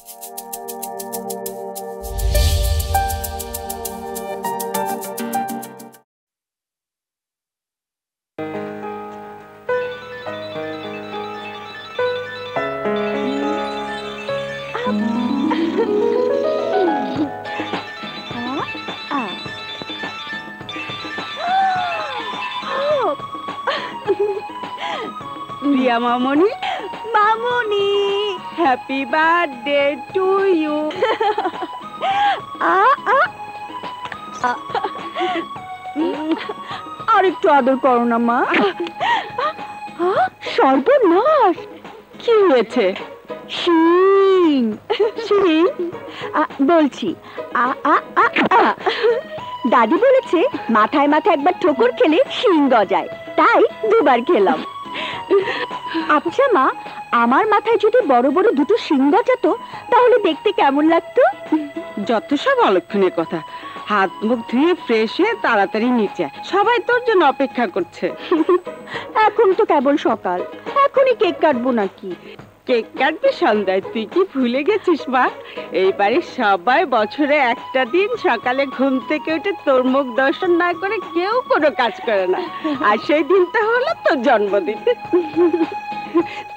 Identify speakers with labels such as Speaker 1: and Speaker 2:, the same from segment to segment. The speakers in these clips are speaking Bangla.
Speaker 1: প্রিয়া মামনি, মামনি, হ্যাপি বার্থডে টু ইউ। আর একটু আদর করো না মা। সর্বনাশ, কি হয়েছে? শিং শিং বলছি, দাদি বলেছে মাথায় মাথায় একবার ঠোকর খেলে শিং গজায়, তাই দুবার খেলাম। আচ্ছা মা, আমার মাথায় যদি বড় বড় দুটো শিং গজাতো তাহলে দেখতে কেমন লাগতো? যত সব অলক্ষণের কথা। হাত মুখ ধুয়ে ফ্রেশ হয়ে তাড়াতাড়ি নিচে, সবাই তোর জন্য অপেক্ষা করছে। এখন তো কেবল সকাল, এখনই কেক কাটবো নাকি? কেক কাটবে সন্ধ্যায়, তুই কি ভুলে গেছিস মা? এইবারে সবাই বছরে একটা দিন সকালে ঘুম থেকে উঠে তোর মুখ দর্শন না করে কেউ কোনো কাজ করে না, আর সেই দিনটা হলো তোর জন্মদিন।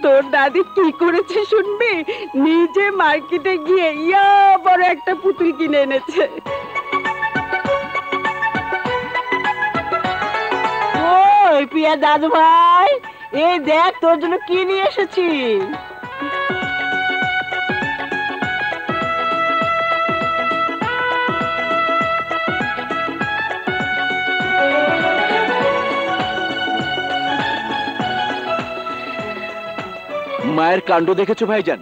Speaker 1: তোর দাদি কি করেছে শুনবি? নিজে মার্কেটে গিয়ে ইয়া বড় একটা পুতুল কিনে এনেছে। ওই প্রিয়া দাদু ভাই, এই দেখ তোর জন্য কি নিয়ে এসেছি।
Speaker 2: মায়ের কাণ্ড দেখেছো ভাইজান?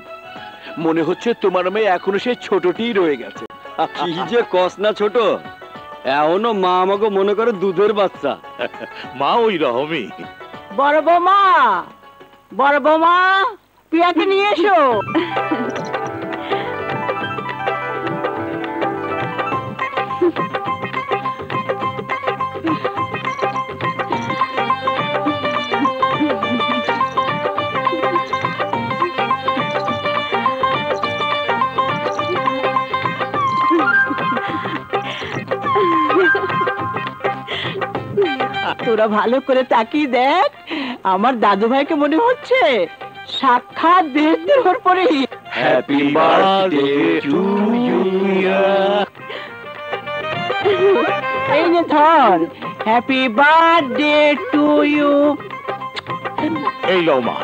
Speaker 2: মনে হচ্ছে তোমার মেয়ে এখনো সেই ছোটটিই রয়ে গেছে।
Speaker 3: কি যে কস না ছোট, এখনো মা আমাকে মনে করে দুধের বাচ্চা।
Speaker 2: মা ওই রকমই।
Speaker 1: বড় বৌমা, বড় বৌমা, প্রিয়াকে নিয়ে এসো। তোরা ভালো করে তাকিয়ে দেখ, আমার দাদু ভাইকে মনে হচ্ছে সাক্ষাৎ দেহের ওর পরে।
Speaker 2: Happy birthday to you.
Speaker 1: এই যে ধর, হ্যাপি বার্থডে টু ইউ।
Speaker 2: এই লও মা,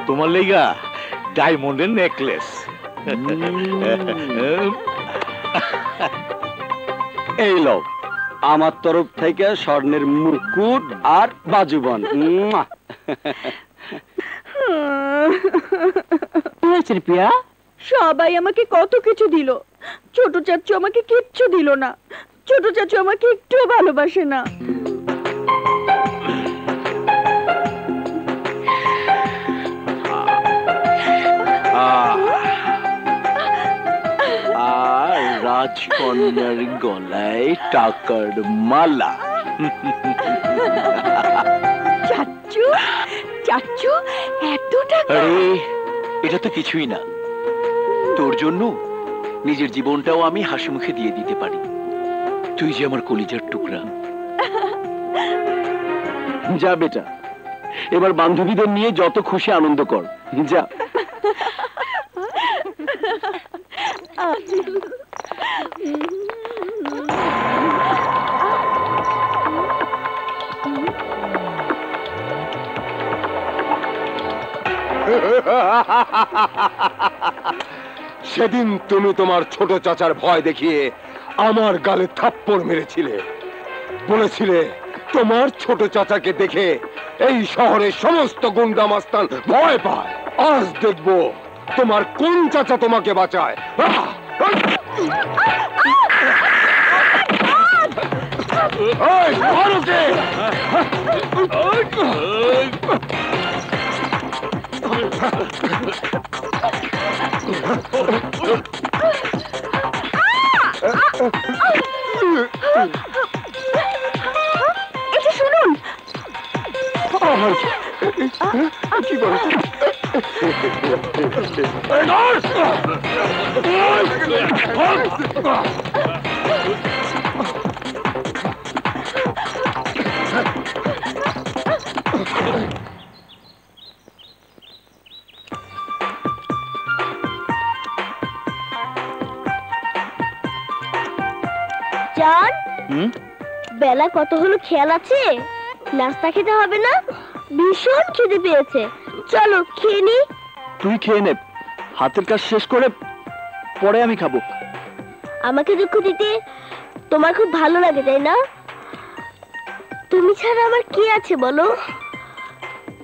Speaker 2: তোমার লেগা ডায়মন্ডের নেকলেস।
Speaker 3: এই লও আমার তরফ থেকে স্বর্ণের মুকুট আর বাজুবন।
Speaker 1: প্রিয়া, সবাই আমাকে কত কিছু দিল, ছোট চাচু আমাকে কিচ্ছু দিল না। ছোট চাচু আমাকে একটুও ভালোবাসে না।
Speaker 2: আর রাজকন্যার গলায় টাকার মালা।
Speaker 1: চাচু, চাচু, এত টাকা!
Speaker 2: আরে এটা তো কিছুই না, তোর জন্য নিজের জীবনটাও আমি হাসি মুখে দিয়ে দিতে পারি। তুই যে আমার কলিজার টুকরা।
Speaker 3: যা বেটা, এবার বান্ধবীদের নিয়ে যত খুশি আনন্দ কর, যা।
Speaker 4: সেদিন তুমি তোমার ছোট চাচার ভয় দেখিয়ে আমার গালে থাপ্পড় মেরেছিলে, বলেছিলে তোমার ছোট চাচাকে দেখে এই শহরের সমস্ত গুন্ডা মাস্তান ভয় পায়। আজ দেখবো তোমার কোন চাচা তোমাকে বাঁচায়।
Speaker 1: এটা শুনুন।
Speaker 4: কি বলছো?
Speaker 1: জান,
Speaker 3: হুম?
Speaker 1: বেলা কত হলো খেয়াল আছে? নাস্তা খেতে হবে না? ভীষণ খিদে পেয়েছে, চলো খেয়ে নি।
Speaker 3: তুই খেয়ে নে, হাতের কাজ শেষ করে পরে আমি খাবো।
Speaker 1: আমাকে দুঃখ দিতে তোমার খুব ভালো লাগে তাই না? তুমি ছাড়া আমার কি আছে বলো?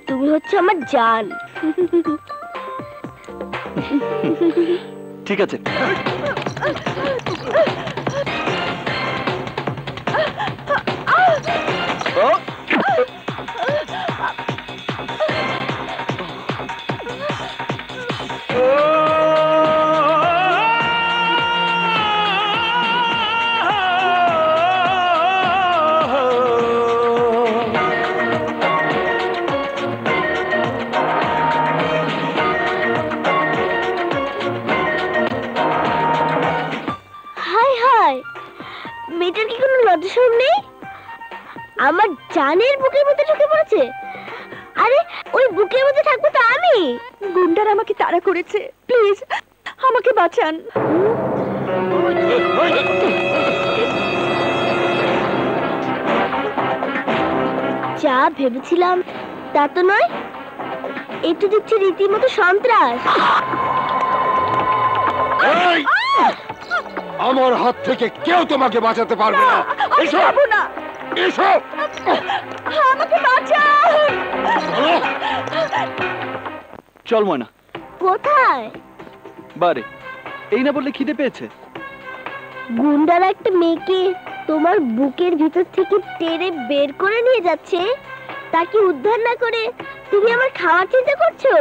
Speaker 1: তুমি হচ্ছে আমার জান।
Speaker 3: ঠিক আছে।
Speaker 1: হাই হাই, মেয়েটার কি কোনো লজ্জাশরম নেই? আমার জানের বুকের মধ্যে ঢুকে পড়েছে। আরে ওই বুকের মধ্যে থাকবো তো আমি। গুন্ডার আমাকে তাড়া করেছে, প্লিজ আমাকে বাঁচান। যা ভেবেছিলাম তা তো নয়, একটু দেখছি রীতিমতো সন্ত্রাস।
Speaker 4: এই! আমার হাত থেকে কেউ তোমাকে বাঁচাতে পারবে না। এসো
Speaker 1: না,
Speaker 4: এসো।
Speaker 1: আমাকে বাঁচান।
Speaker 3: চল ময়না।
Speaker 1: কোথায়?
Speaker 3: বারে, এই না বললে খিদে পেয়েছে।
Speaker 1: গুন্ডারা একটা মেয়েকে তোমার বুকের ভিতর থেকে টেনে বের করে নিয়ে যাচ্ছে, তাকে উদ্ধার না করে তুমি আমার খাওয়ার চিন্তা করছো?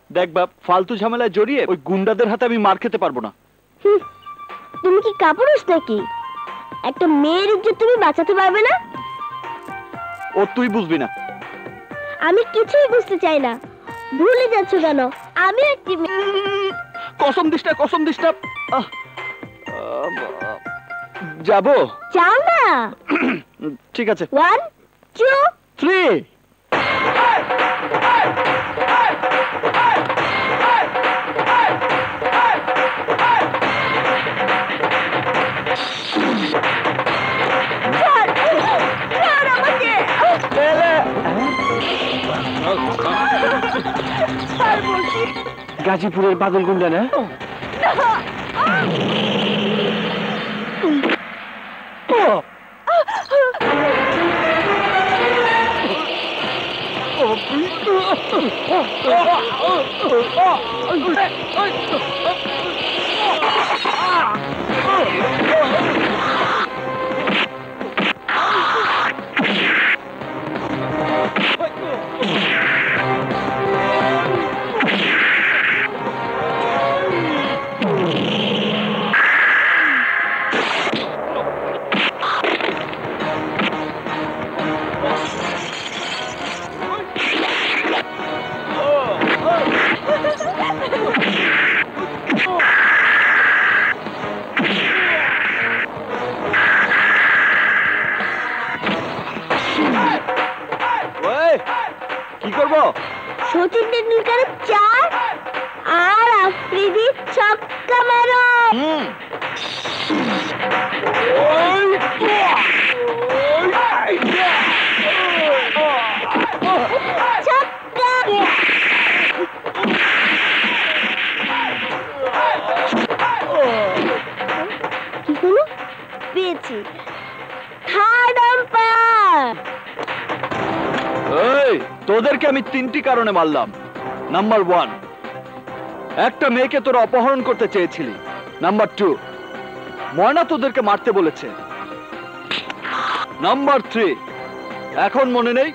Speaker 3: দেখ বাপ, ফালতু ঝামেলায় জড়িয়ে ওই গুন্ডাদের হাতে আমি মার খেতে পারবো না।
Speaker 1: হুঁ, তুমি কি কাপুরুষ নাকি? একটা মেয়ের ইজ্জত তুমি বাঁচাতে পারবে না?
Speaker 3: ও তুই বুঝবি না।
Speaker 1: আমি কিছুই বুঝতে চাই না। ভুলে যাচ্ছ কেন? আমি একটি
Speaker 3: কসম দিস না, কসম দিস না। যাবো।
Speaker 1: চাও না?
Speaker 3: ঠিক আছে।
Speaker 1: 1 2
Speaker 3: 3 গাজীপুরের পাগল গুন্ডা না? কি করবো?
Speaker 1: সচিন টেন্ডুলকারের 4 আর আফ্রিদি ছক্কা মারো। ছক্কা। কি হলো? পেয়েছি। Third umpire.
Speaker 3: এই, তোদেরকে আমি 3টি কারণে মারলাম। নাম্বার 1, একটা মেয়েকে তোরা অপহরণ করতে চেয়েছিলি। নাম্বার 2, ময়না তোদেরকে মারতে বলেছে। নাম্বার 3, এখন মনে নেই,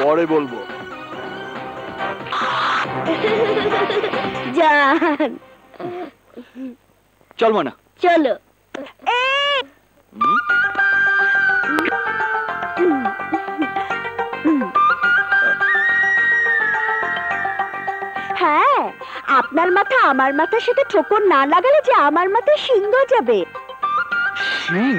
Speaker 3: পরে বলবো।
Speaker 1: জান,
Speaker 3: চল ময়না।
Speaker 1: চলো। আপনার মাথা আমার মাথার সাথে ঠোকর না লাগালে যে আমার মাথায় শিং গজাবে।
Speaker 3: শিং?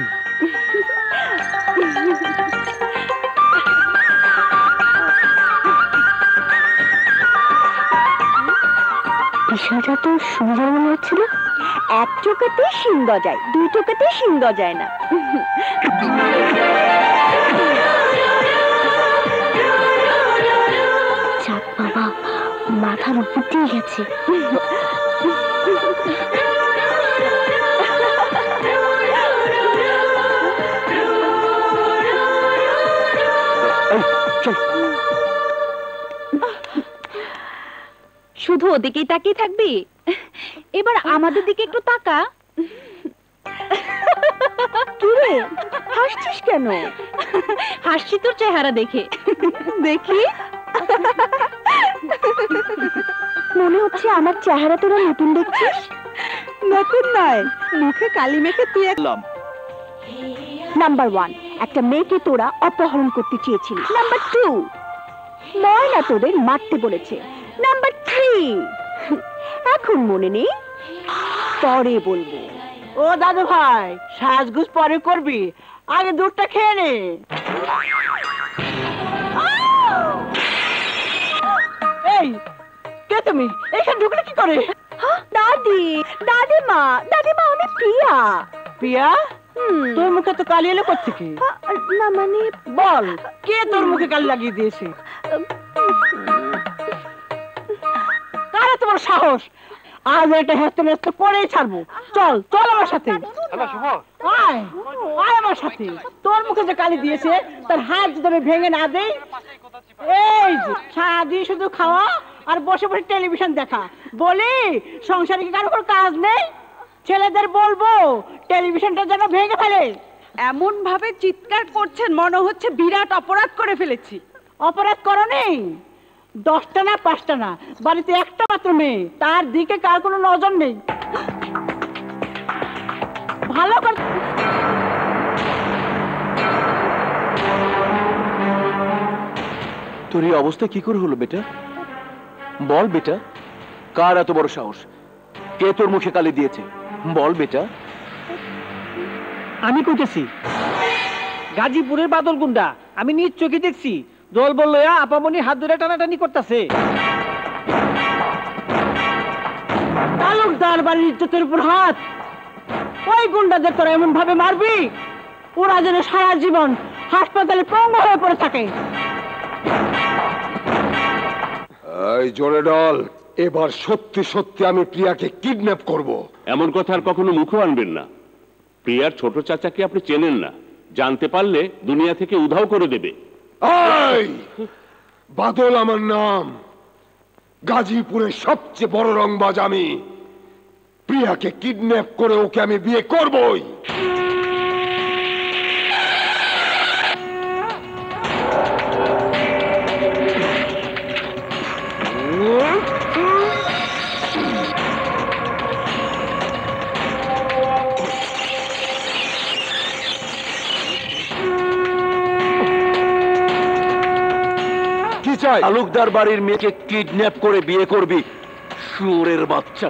Speaker 1: বিষয়টা তো সুন্দর মনে হচ্ছিল। এক টোকাতে শিং গজায়, দুই টোকাতে শিং গজায় না। যাক বাবা, মাথার উপর দিয়ে গেছে। শুধু ওদিকেই তাকিয়ে থাকবি? এবার আমাদের দিকে একটু তাকা। কি রে, হাসছিস কেন? হাসছি তোর চেহারা দেখে। দেখি, মনে হচ্ছে আমার চেহারা তোরা নতুন দেখছিস। নতুন নয়, মুখে কালি মেখে তুই। নাম্বার 1, একটা মেয়েকে তোরা অপহরণ করতে চেয়েছিলি। নাম্বার 2, ময়না তোদের মারতে বলেছে। নাম্বার 3, এখন মনে নেই, পরে বলবো।
Speaker 5: ও দাদু ভাই, সাজগুজ পরে করবি, আগে দুধটা খেয়ে নে। এই কে তুমি? এখানে ঢুকলে কি করে?
Speaker 1: দাদি, দাদিমা, দাদিমা আমি প্রিয়া।
Speaker 5: পিয়া, তোর মুখে তো কালি এলো কোত্থেকে?
Speaker 1: না মানে,
Speaker 5: বল, কে তোর মুখে কালি লাগিয়ে দিয়েছে? কারা তোমার সাহস? আজ একটা হেস্ত নেস্ত করেই ছাড়বো। চল চল আমার সাথে, আয় আয় আমার সাথে। তোর মুখে যে কালি দিয়েছে তার হাত যদি আমি ভেঙে না দেই। এই যে সারাদিন শুধু খাওয়া আর বসে বসে টেলিভিশন দেখা, বলি সংসারে কি কারো কোনো কাজ নেই? ছেলেদের বলবো টেলিভিশনটা যেন ভেঙে ফেলে।
Speaker 6: এমন ভাবে চিৎকার করছেন মনে হচ্ছে বিরাট অপরাধ করে ফেলেছি।
Speaker 5: অপরাধ করো নেই, 10টা না 5টা না, বাড়িতে একটা মাত্র মেয়ে, তার দিকে কার কোনো নজর নেই। ভালো করে
Speaker 2: তোর এই অবস্থা কি করে হলো বেটা? বল বেটা, কার এত বড় সাহস? কে তোর মুখে কালি দিয়েছে? বল বেটা।
Speaker 5: আমি কইতেছি, গাজীপুরের বাদল গুন্ডা, আমি নিজ চোখে দেখছি। দল বললো আপামনি হাত ধরে টানাটানি করতেছে। তালুকদার বাড়ির ইজ্জতের উপর হাত। ওই গুন্ডাদের তোরা এমন ভাবে মারবি ওরা যেন সারা জীবন হাসপাতালে পঙ্গু হয়ে পড়ে থাকে।
Speaker 4: এই জোরে ডল, এবার সত্যি সত্যি আমি প্রিয়াকে কিডন্যাপ করব।
Speaker 7: এমন কথা আর কখনো মুখও আনবেন না। প্রিয়ার ছোট চাচাকে আপনি চেনেন না, জানতে পারলে দুনিয়া থেকে উধাও করে দেবে।
Speaker 4: এই বাদল আমার নাম, গাজীপুরের সবচেয়ে বড় রংবাজ আমি। প্রিয়াকে কিডন্যাপ করে ওকে আমি বিয়ে করবই।
Speaker 2: তালুকদার বাড়ির মেয়েকে কিডন্যাপ করে বিয়ে করবি? শুয়োরের বাচ্চা!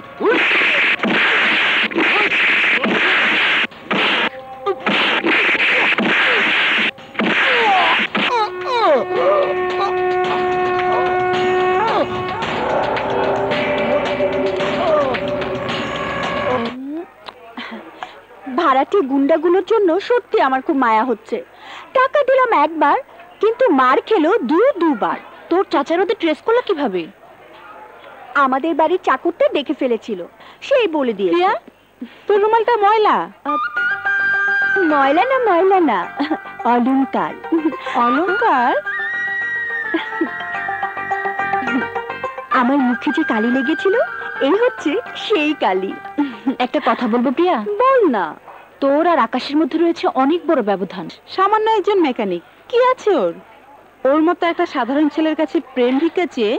Speaker 1: ভাড়াটি গুন্ডাগুলোর জন্য সত্যি আমার খুব মায়া হচ্ছে। টাকা দিলাম একবার, কিন্তু মার খেলো দুবার। তোর চাচার ওদের ট্রেস করলো কিভাবে? আমাদের বাড়ির চাকরটা দেখে ফেলেছিল, সেই বলে দিয়ে। তোর রুমালটা ময়লা? ময়লা না, ময়লা না, অলংকার। অলংকার? আমার মুখে যে কালি লেগেছিল, এই হচ্ছে সেই কালি। একটা কথা বলবো প্রিয়া? বল না। তোর আর আকাশের মধ্যে রয়েছে অনেক বড় ব্যবধান।
Speaker 6: সামান্য একজন মেকানিক, কি আছে ওর? ওর মতো একটা সাধারণ ছেলের কাছে প্রেম ভিক্ষা চেয়ে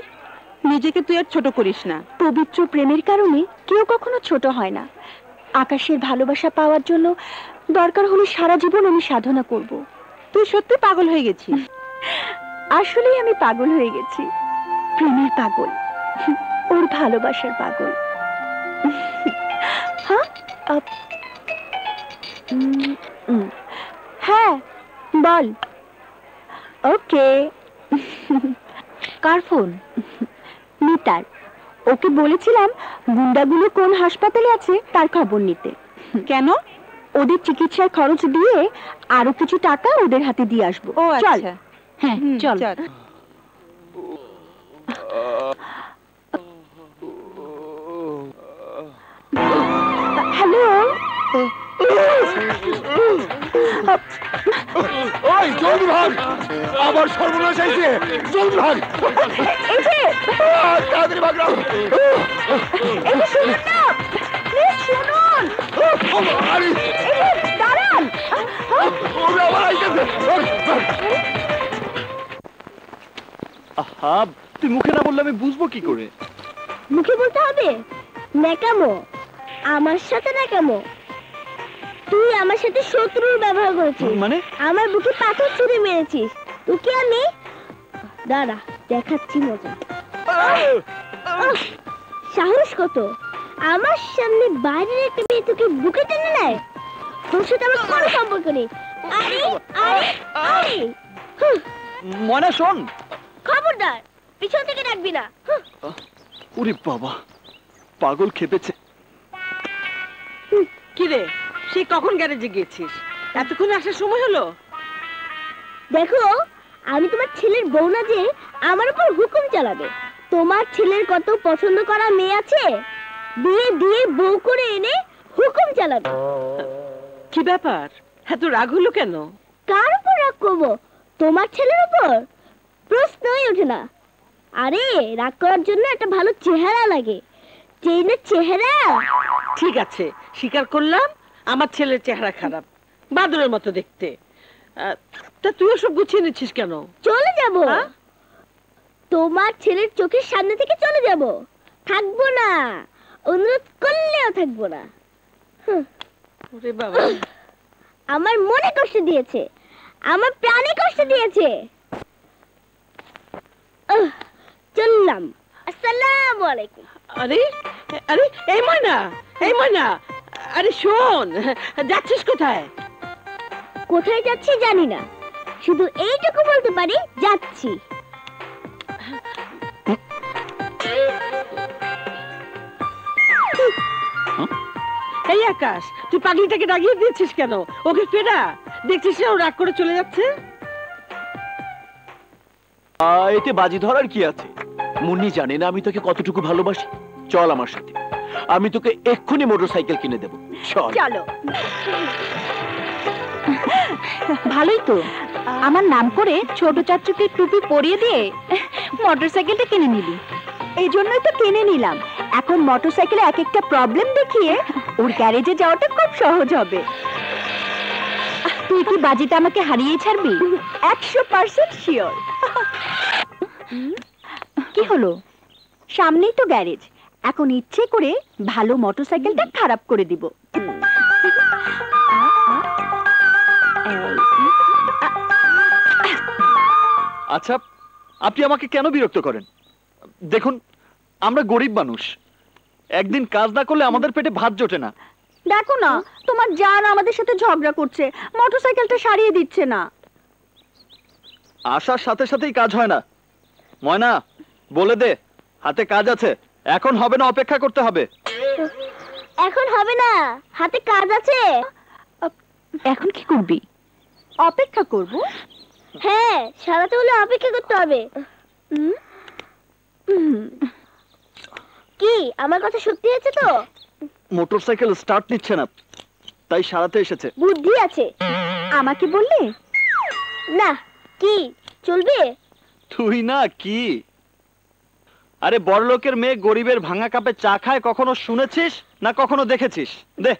Speaker 6: নিজেকে তুই আর ছোট করিস না।
Speaker 1: পবিত্র প্রেমের কারণে কেউ কখনো ছোট হয় না। আকাশের ভালোবাসা পাওয়ার জন্য দরকার হলে সারা জীবন আমি সাধনা করব।
Speaker 6: তুই সত্যি পাগল হয়ে গেছিস।
Speaker 1: আসলেই আমি পাগল হয়ে গেছি, প্রেমের পাগল। ওর ভালোবাসার পাগল। হ্যাঁ হ্যাঁ বল। ওকে। কার ফোন? মিতার। ওকে বলেছিলাম গুন্ডাগুলো কোন হাসপাতালে আছে তার খবর নিতে।
Speaker 6: কেন?
Speaker 1: ওদের চিকিৎসার খরচ দিয়ে আরো কিছু টাকা ওদের হাতে দিয়ে আসবো।
Speaker 6: ও
Speaker 1: চল।
Speaker 6: আচ্ছা,
Speaker 1: হ্যাঁ চল। হ্যালো।
Speaker 4: ওই জলদি ভাগ, আবার সর্বনাশ হয়েছে, জলদি ভাগ।
Speaker 1: এই যে
Speaker 4: তাড়াতাড়ি ভাগ রাও।
Speaker 1: এই যে শুনুন না, প্লিজ শুনুন।
Speaker 4: আরে
Speaker 1: এই যে দাঁড়ান।
Speaker 4: ওরে আবার আইতেছে।
Speaker 3: আহা, তুই মুখে না বললে আমি বুঝবো কি করে?
Speaker 1: মুখে বলতে হবে? ন্যাকামো, আমার সাথে ন্যাকামো। তুই আমার সাথে শত্রুর ব্যবহার করেছিস,
Speaker 3: মানে?
Speaker 1: আমার বুকে পাথর ছুঁড়ে মেরেছিস। তোকে আমি দাঁড়া দেখাচ্ছি মজা। সাহস কত আমার সামনে বাইরের একটা মেয়ে তোকে বুকে টেনে নেয়? তোর সাথে আমার কোনো সম্পর্ক নেই। আরে আরে আরে
Speaker 3: ময়না শোন।
Speaker 1: খবরদার, পিছন থেকে ডাকবি না।
Speaker 3: ওরে বাবা, পাগল খেপেছে।
Speaker 5: কি রে, সে কখন গ্যারেজে গিয়েছিস? এতক্ষণে আসার সময় হলো?
Speaker 1: দেখো, আমি তোমার ছেলের বউ না যে আমার উপর হুকুম চালাবে। তোমার ছেলের কত পছন্দ করা মেয়ে আছে, বিয়ে দিয়ে বউ করে এনে হুকুম চালাবে।
Speaker 5: কি ব্যাপার, এত রাগ হলো কেন?
Speaker 1: কার উপর রাগ করবো? তোমার ছেলের উপর? প্রশ্নই ওঠে না। আরে রাগ করার জন্য একটা ভালো চেহারা লাগে। চেইনের চেহারা।
Speaker 5: ঠিক আছে, স্বীকার করলাম আমার ছেলের চেহারা খারাপ, বাদরের মতো দেখতে। তা তুই সব গুছিয়ে নিচ্ছিস কেন?
Speaker 1: চলে যাব, তোমার ছেলের চোখের সামনে থেকে চলে যাব। থাকবো না, অনুরোধ করলেও থাকবো না।
Speaker 5: ওরে বাবা,
Speaker 1: আমার মনে কষ্ট দিয়েছে, আমার প্রাণে কষ্ট দিয়েছে। চললাম। আসসালামু আলাইকুম।
Speaker 5: আরে আরে এই ময়না, এই ময়না, আরে শোন, যাচ্ছিস কোথায়?
Speaker 1: কোথায় যাচ্ছি জানি না, শুধু এইটুকু বলতে পারি যাচ্ছি।
Speaker 5: এই আকাশ, তুই পাগলিটাকে ডাকিয়ে দিয়েছিস কেন? ওকে ফেরা, দেখছিস না ও রাগ করে চলে যাচ্ছে।
Speaker 2: এতে বাজি ধরার কি আছে? মুন্নি জানে না আমি তোকে কতটুকু ভালোবাসি। চল আমার সাথে, আমি তোকে এক্ষুনি মোটরসাইকেল কিনে দেবো। চল।
Speaker 1: চলো। ভালোই তো, আমার নাম করে ছোট চাচুকে টুপি পরিয়ে দিয়ে মোটরসাইকেলটা কিনে নিলি। এই জন্যই তো কিনে নিলাম। এখন মোটরসাইকেলে এক একটা প্রবলেম দেখিয়ে ওর গ্যারেজে যাওয়াটা খুব সহজ হবে। তুই কি বাজিতে আমাকে হারিয়ে ছাড়বি? 100% শিওর। কি হলো? সামনেই তো গ্যারেজ, এখন ইচ্ছে করে ভালো মোটরসাইকেলটা খারাপ করে দিব।
Speaker 3: আচ্ছা, আপনি আমাকে কেন বিরক্ত করেন? দেখুন, আমরা গরিব মানুষ, একদিন কাজ না করলে আমাদের পেটে ভাত জোটে না।
Speaker 1: দেখো না, তোমার জান আমাদের সাথে ঝগড়া করছে, মোটরসাইকেলটা সারিয়ে দিচ্ছে না।
Speaker 3: আসার সাথে সাথেই কাজ হয় না। ময়না, বলে দে হাতে কাজ আছে, এখন হবে না, অপেক্ষা করতে হবে।
Speaker 1: এখন হবে না, হাতে কাজ আছে। এখন কি করবি? অপেক্ষা করব। হ্যাঁ, সারাতে হলে অপেক্ষা করতে হবে। কি আমার কথা সত্যি হয়েছে তো?
Speaker 3: মোটরসাইকেল স্টার্ট নিচ্ছে না, তাই সারাতে এসেছে।
Speaker 1: বুদ্ধি আছে। আমাকে বললে না, কি চলবে?
Speaker 3: তুই না কি? আরে বড়লোকের মেয়ে গরিবের ভাঙা কাপে চা খায় কখনো শুনেছিস না কখনো দেখেছিস? দে।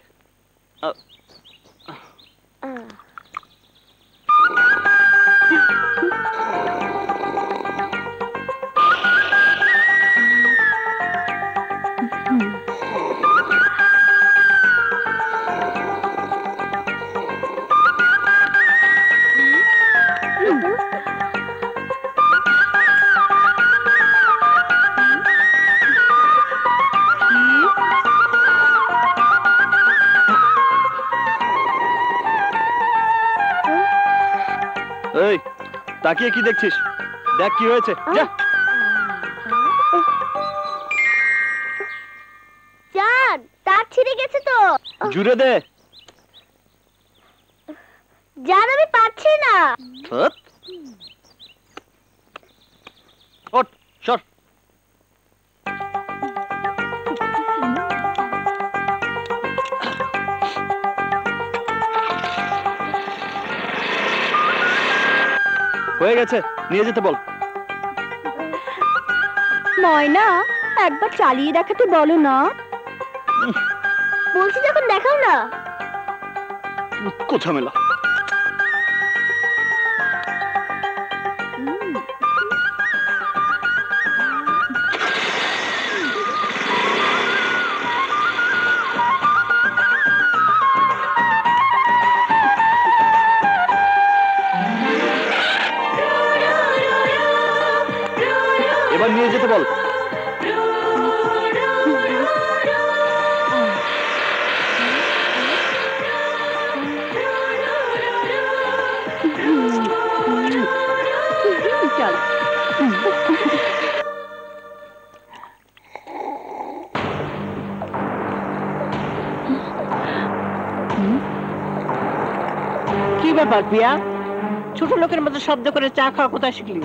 Speaker 3: তাকিয়ে কি দেখছিস? দেখ কি হয়েছে, যা।
Speaker 1: জান, তার ছিঁড়ে গেছে তো।
Speaker 3: জুড়ে দে।
Speaker 1: জান, আমি পারছি না।
Speaker 3: হট, ওঠ, সর। হয়ে গেছে, নিয়ে যেতে বল।
Speaker 1: ময়না, একবার চালিয়ে দেখাতে বলো না। বলছি যখন দেখাও না।
Speaker 3: কোথা মেলা। এবার নিয়ে যেতে বল।
Speaker 1: চল।
Speaker 5: কি ব্যাপার প্রিয়া, ছোট লোকের মতো শব্দ করে চা খাওয়া কোথায় শিখলি?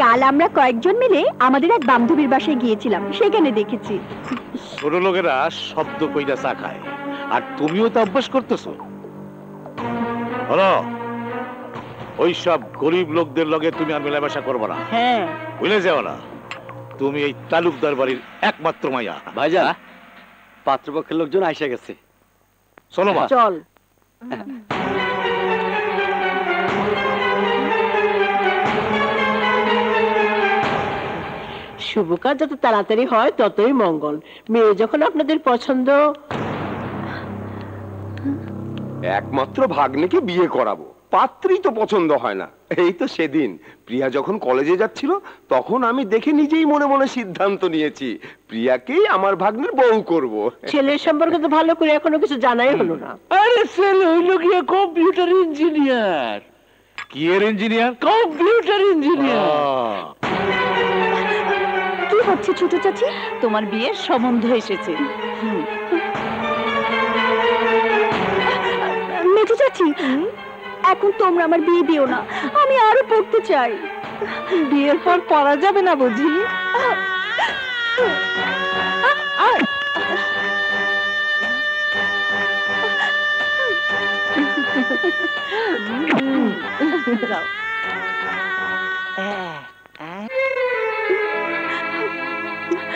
Speaker 1: কাল আমরা কয়েকজন মিলে আমাদের এক বান্ধবীর বাসায় গিয়েছিলাম, সেখানে দেখেছি।
Speaker 8: ছোট লোকেরা শব্দ কইরা চা খায়, আর তুমিও তো অভ্যাস করতেছো। হলো, ওই সব গরিব লোকদের লগে তুমি আর মেলামেশা করবে না,
Speaker 5: হ্যাঁ
Speaker 8: ভুলে যাও না। তুমি এই তালুকদার বাড়ির একমাত্র মাইয়া।
Speaker 3: ভাইজান, পাত্রপক্ষের লোকজন আইসা গেছে।
Speaker 8: চলো মা।
Speaker 5: চল। শুভ কাজ যত তাড়াতাড়ি হয় ততই মঙ্গল। মেয়ে যখন আপনাদের পছন্দ।
Speaker 4: একমাত্র ভাগ্নেকে বিয়ে করাবো, পাত্রী তো পছন্দ হয় না। এই তো সেদিন প্রিয়া যখন কলেজে যাচ্ছিল, তখন আমি দেখে নিজেই মনে মনে সিদ্ধান্ত নিয়েছি প্রিয়াকেই আমার ভাগ্নের বউ করব।
Speaker 5: ছেলের সম্পর্কে তো ভালো করে এখনো কিছু জানাই হলো না।
Speaker 8: আরে ছেলে হইল গিয়ে কম্পিউটার ইঞ্জিনিয়ার। কি এর ইঞ্জিনিয়ার? Computer engineer.
Speaker 1: কি হচ্ছে ছোট চাচি?
Speaker 6: তোমার বিয়ের সম্বন্ধ এসেছে।
Speaker 1: মেজো চাচি, এখন তোমরা আমার বিয়ে দিও না, আমি আরো পড়তে চাই।
Speaker 6: বিয়ের পর পড়া যাবে না বুঝি?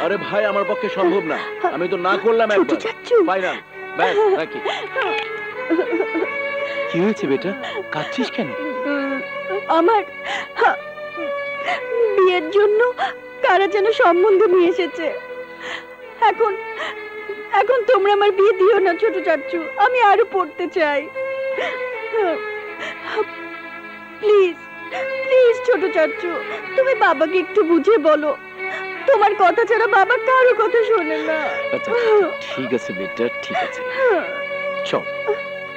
Speaker 2: আরে ভাই, আমার পক্ষে সম্ভব না, আমি তো না করলাম
Speaker 1: ছোট
Speaker 2: একবার।
Speaker 1: চাচু।
Speaker 2: ফাইনাল, ব্যাস, রাখি। কি হয়েছে বেটা, কাঁদছিস কেন?
Speaker 1: আমার বিয়ের জন্য কারা যেন সম্বন্ধ নিয়ে এসেছে। এখন এখন তোমরা আমার বিয়ে দিও না ছোট চাচু, আমি আরো পড়তে চাই। প্লিজ প্লিজ ছোট চাচু, তুমি বাবাকে একটু বুঝে বলো। তোমার কথা ছাড়া বাবা কারো কথা শোনে না।
Speaker 2: আচ্ছা, ঠিক আছে বেটা, ঠিক আছে, চল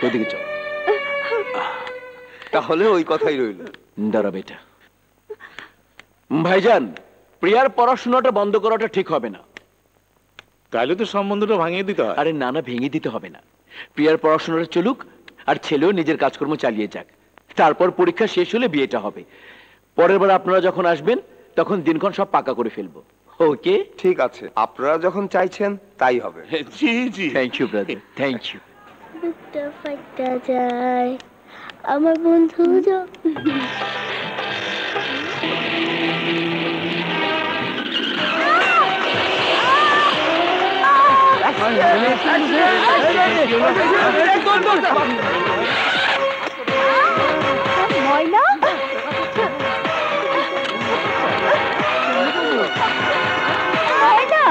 Speaker 2: ওইদিকে চল।
Speaker 4: তাহলে ওই কথাই রইল।
Speaker 2: দাঁড়া বেটা। ভাইজান, প্রিয়ার পড়াশোনাটা বন্ধ করাটা ঠিক হবে না।
Speaker 8: তাইলে তো সম্বন্ধটা ভাঙিয়ে দিতে হয়।
Speaker 2: আরে না না, ভেঙে দিতে হবে না। প্রিয়ার পড়াশোনাটা চলুক, আর ছেলেও নিজের কাজকর্ম চালিয়ে যাক। তারপর পরীক্ষা শেষ হলে বিয়েটা হবে। পরের বার আপনারা যখন আসবেন তখন দিনক্ষণ সব পাকা করে ফেলবো। ওকে?
Speaker 4: ঠিক আছে, আপনারা যখন চাইছেন তাই হবে।
Speaker 8: জি জি।
Speaker 2: Thank you brother, thank you.
Speaker 1: বুকটা ফাটা যায় আমার বন্ধু ময়না। ময়না,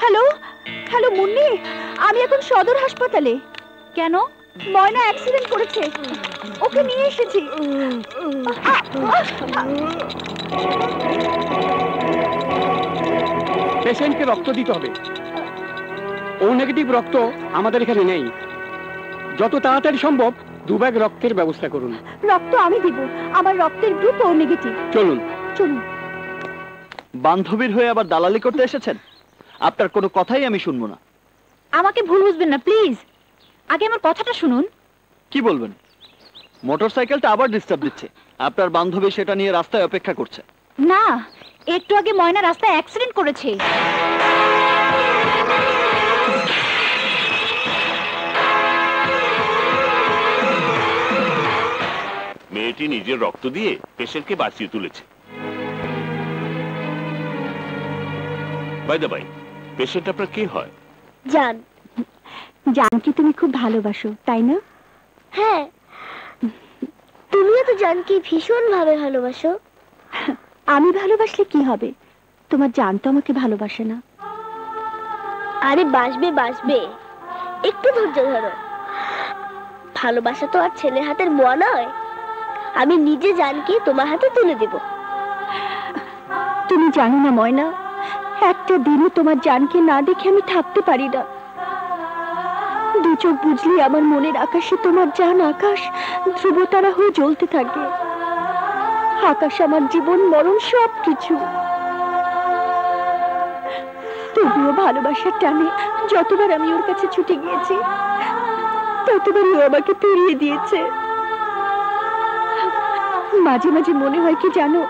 Speaker 1: হ্যালো হ্যালো মুন্নি, আমি এখন সদর হাসপাতালে। কেন? ময়না অ্যাক্সিডেন্ট করেছে, ওকে নিয়ে এসেছি।
Speaker 9: পেশেন্টকে রক্ত দিতে হবে। ও নেগেটিভ রক্ত আমাদের এখানে নেই। যত তাড়াতাড়ি সম্ভব 2 ব্যাগ রক্তের ব্যবস্থা করুন।
Speaker 1: রক্ত আমি দিব, আমার রক্তের গ্রুপ ও নেগেটিভ।
Speaker 9: চলুন
Speaker 1: চলুন।
Speaker 3: বান্ধবীর হয়ে আবার দালালি করতে এসেছেন? আপনার কোনো কথাই আমি শুনবো না।
Speaker 1: আমাকে ভুল বুঝবেন না প্লিজ, আগে আমার কথাটা শুনুন।
Speaker 3: কি বলবেন? মোটরসাইকেলটা আবার ডিস্টার্ব দিচ্ছে। আপনার বান্ধবী সেটা নিয়ে রাস্তায় অপেক্ষা করছে।
Speaker 1: না, একটু আগে ময়না রাস্তায় অ্যাক্সিডেন্ট করেছে।
Speaker 7: মেয়েটি নিজের রক্ত দিয়ে পেশেন্টকে বাঁচিয়ে তুলেছে। বাই দ্য বাই, পেশেন্ট আপনার কে হয়?
Speaker 1: জান। জানকে তুমি খুব ভালোবাসো, তাই না?
Speaker 10: হ্যাঁ, তুমিও তো জানকি ভীষণ ভাবে ভালোবাসো।
Speaker 1: আমি ভালোবাসলে কি হবে? তোমার জান তো আমাকে ভালোবাসে না।
Speaker 10: আরে বাসবে বাসবে, একটু ধৈর্য ধরো। ভালোবাসা তো আর ছেলের হাতের মোয়া নয়। আমি নিজে জানকি তোমার হাতে তুলে দেব।
Speaker 1: তুমি জানো না ময়না, একটা দিনও তোমার জানকে না দেখে আমি থাকতে পারি না। দু চোখ বুঝলি আমার মনের আকাশে তোমার জান আকাশ ধ্রুবতারা হয়ে জ্বলতে থাকে। আকাশ আমার জীবন মরণ সব কিছু। তবুও ভালোবাসার টানে যতবার আমি ওর কাছে ছুটে গিয়েছি, ততবারই ও আমাকে ফিরিয়ে দিয়েছে। মাঝে মাঝে মনে হয় কি জানো,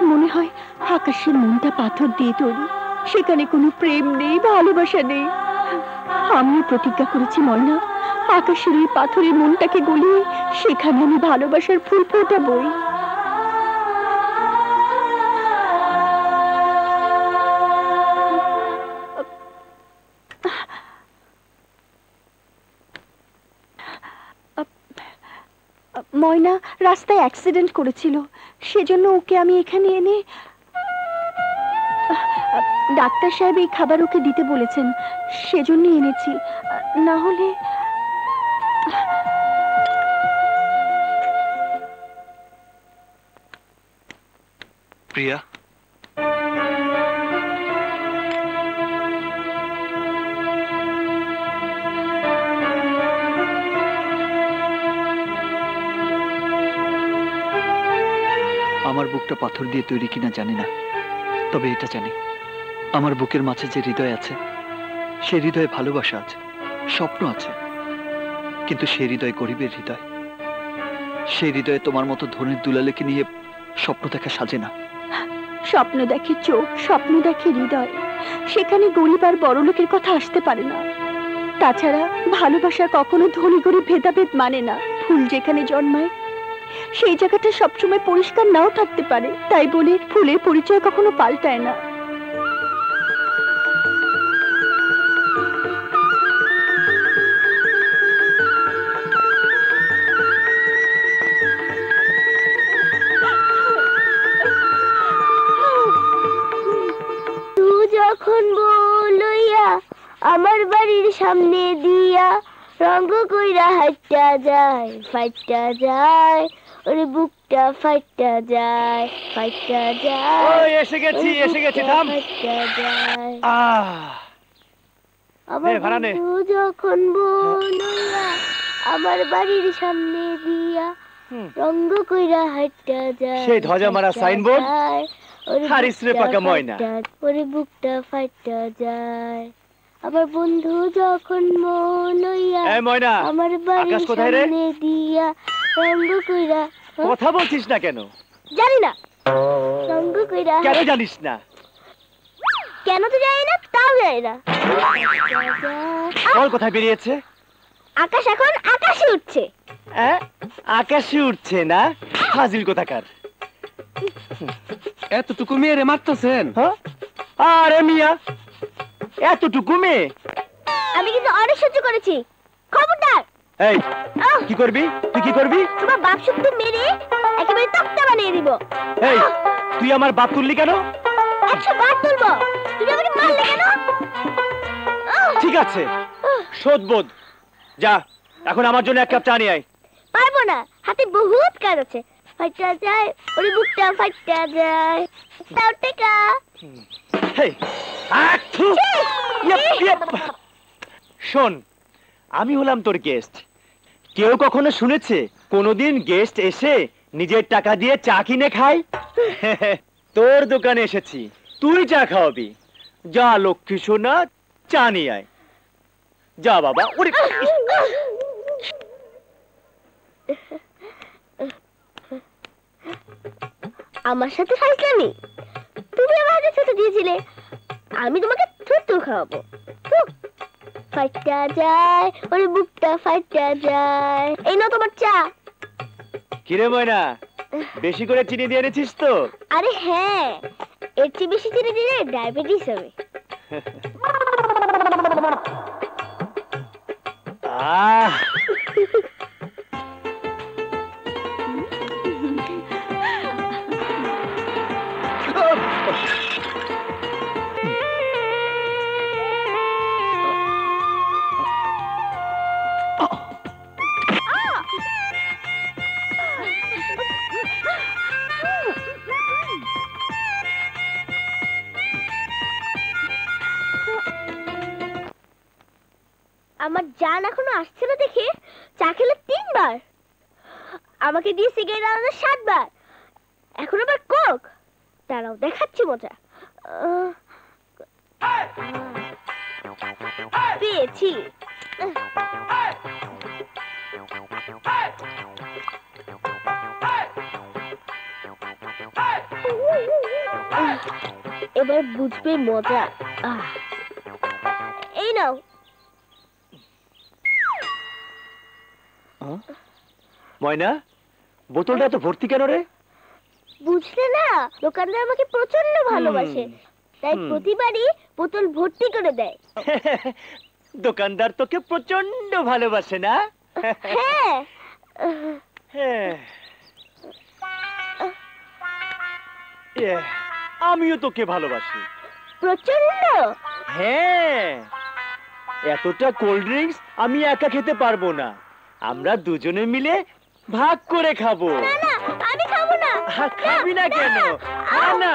Speaker 1: মনে হয় আকাশের মনটা পাথর দিয়ে তৈরি, সেখানে কোনো প্রেম নেই, ভালোবাসা নেই। আমিও প্রতিজ্ঞা করেছি ময়না, আকাশের ওই পাথরের মনটাকে গলিয়ে সেখানে আমি ভালোবাসার ফুল ফোটাবই। ময়না রাস্তায় অ্যাক্সিডেন্ট করেছিল, সেজন্য ওকে আমি এখানে এনে, ডাক্তার সাহেব এই খাবার ওকে দিতে বলেছেন, সেজন্য এনেছি। না হলে
Speaker 3: প্রিয়া, আমার বুকটা পাথর দিয়ে তৈরি কিনা জানি না, তবে এটা জানি আমার বুকের মাঝে যে হৃদয় আছে, সেই হৃদয়ে ভালোবাসা আছে, স্বপ্ন আছে। কিন্তু সেই হৃদয় গরিবের হৃদয়। সেই হৃদয়ে তোমার মতো ধনের দুলালেকে নিয়ে স্বপ্ন দেখা সাজে না।
Speaker 1: স্বপ্ন দেখে চোখ, স্বপ্ন দেখে হৃদয়, সেখানে গরিব আর বড় লোকের কথা আসতে পারে না। তাছাড়া ভালোবাসা কখনো ধনী গরিব ভেদাভেদ মানে না। ফুল যেখানে জন্মায় সেই জায়গাটা সবসময় পরিষ্কার নাও থাকতে পারে, তাই বলে ফুলের পরিচয় কখনো পাল্টায় না।
Speaker 10: তুই যখন বলইয়া আমার বাড়ির সামনে দিয়া রঙ কইরা হাইটা যায়, ফাইটা যায়, ওরে বুকটা ফাইটা যায়, ফাইটা যায়।
Speaker 3: ওই এসে গেছি, এসে গেছি, থাম।
Speaker 10: ফাইটা যায়।
Speaker 3: নে, ভাড়া নে।
Speaker 10: তুই যখন বলইয়া আমার বাড়ির সামনে দিয়া রঙ কইরা হাইটা যায়,
Speaker 3: সেই ধ্বজা মারা সাইনবোর্ড, হারিসরে পাকা ময়না,
Speaker 10: ওরে বুকটা ফাইটা যায়। আমার বন্ধু যখন মন হইয়া আমার বাড়ির সামনে দিয়া রঙ কইরা।
Speaker 3: কথা বলছিস না কেন?
Speaker 10: জানি না রঙ কইরা।
Speaker 3: কেন জানিস না?
Speaker 10: কেন তো জানি না, তাও জানি না।
Speaker 3: বল কোথায় বেরিয়েছে?
Speaker 10: আকাশ এখন আকাশে উঠছে।
Speaker 3: আকাশে উঠছে না? হাজির কোথাকার।
Speaker 9: এতটুকু মেয়েরে মারতেছেন?
Speaker 3: আরে মিয়া, এতটুকু মেয়ে?
Speaker 10: আমি কিন্তু অনেক সহ্য করেছি, খবরদার।
Speaker 3: এই কি করবি? তুই কি করবি?
Speaker 10: তোমার বাপ শুদ্ধ মেরে একেবারে তক্তা বানিয়ে দিব।
Speaker 3: এই তুই আমার বাপ তুললি কেন?
Speaker 10: 100 বার তুলবো। তুমি আমাকে মারলে কেন?
Speaker 3: ঠিক আছে,
Speaker 2: শোধবোধ। যা এখন আমার জন্য এক কাপ চা নিয়ে আয়।
Speaker 10: পারবো না, হাতে বহুত কাজ আছে। ফাইটা যায় ওরে বুকটা ফাইটা যায়। তাও টেকা।
Speaker 2: হেই, আচ্ছু! ইয়েপ, ইয়েপ। শোন, আমি হলাম তোর গেস্ট। কেউ কখনো শুনেছে কোনোদিন গেস্ট এসে নিজের টাকা দিয়ে চা কিনে খায়? তোর দোকানে এসেছি, তুই চা খাওয়াবি। যা লক্ষ্মী সোনা, চা নিয়ে আয়। যা বাবা। ওরে
Speaker 10: আমার সাথে ফাইজলামি? তুমি আমার হাতে ছুতো দিয়েছিলে, আমি তোমাকে থুতু খাওয়াবো। ফাইটা যায় ওরে বুকটা ফাইটা যায়। এই নাও তোমার চা।
Speaker 2: কিরে ময়না, বেশি করে চিনি দিয়ে এনেছিস তো?
Speaker 10: আরে হ্যাঁ, এর চেয়ে বেশি চিনি দিলে ডায়াবেটিস হবে।
Speaker 2: আহ,
Speaker 10: আমার জান এখনো আসছে না দেখে চা খেলে 3 বার, আমাকে দিয়ে সিগারেট আলাদা 7 বার, এখন আবার কোক। দাঁড়াও দেখাচ্ছি মজা। পেয়েছি। এবার বুঝবে মজা। এই নাও।
Speaker 2: ময়না, বোতলটা তো ভর্তি কেন রে?
Speaker 10: বুঝলে না, দোকানদার আমাকে প্রচন্ড ভালোবাসে, তাই প্রতিবারই বোতল ভর্তি করে দেয়।
Speaker 2: দোকানদার তোকে প্রচন্ড ভালোবাসে না?
Speaker 10: হ্যাঁ।
Speaker 2: আমিও তোকে ভালোবাসি
Speaker 10: প্রচন্ড।
Speaker 2: হ্যাঁ, এতটা কোল্ড ড্রিঙ্কস আমি একা খেতে পারবো না, আমরা দুজনে মিলে ভাগ করে খাবো।
Speaker 10: না না, আমি খাবো না।
Speaker 2: খাবি না কেন? খা না,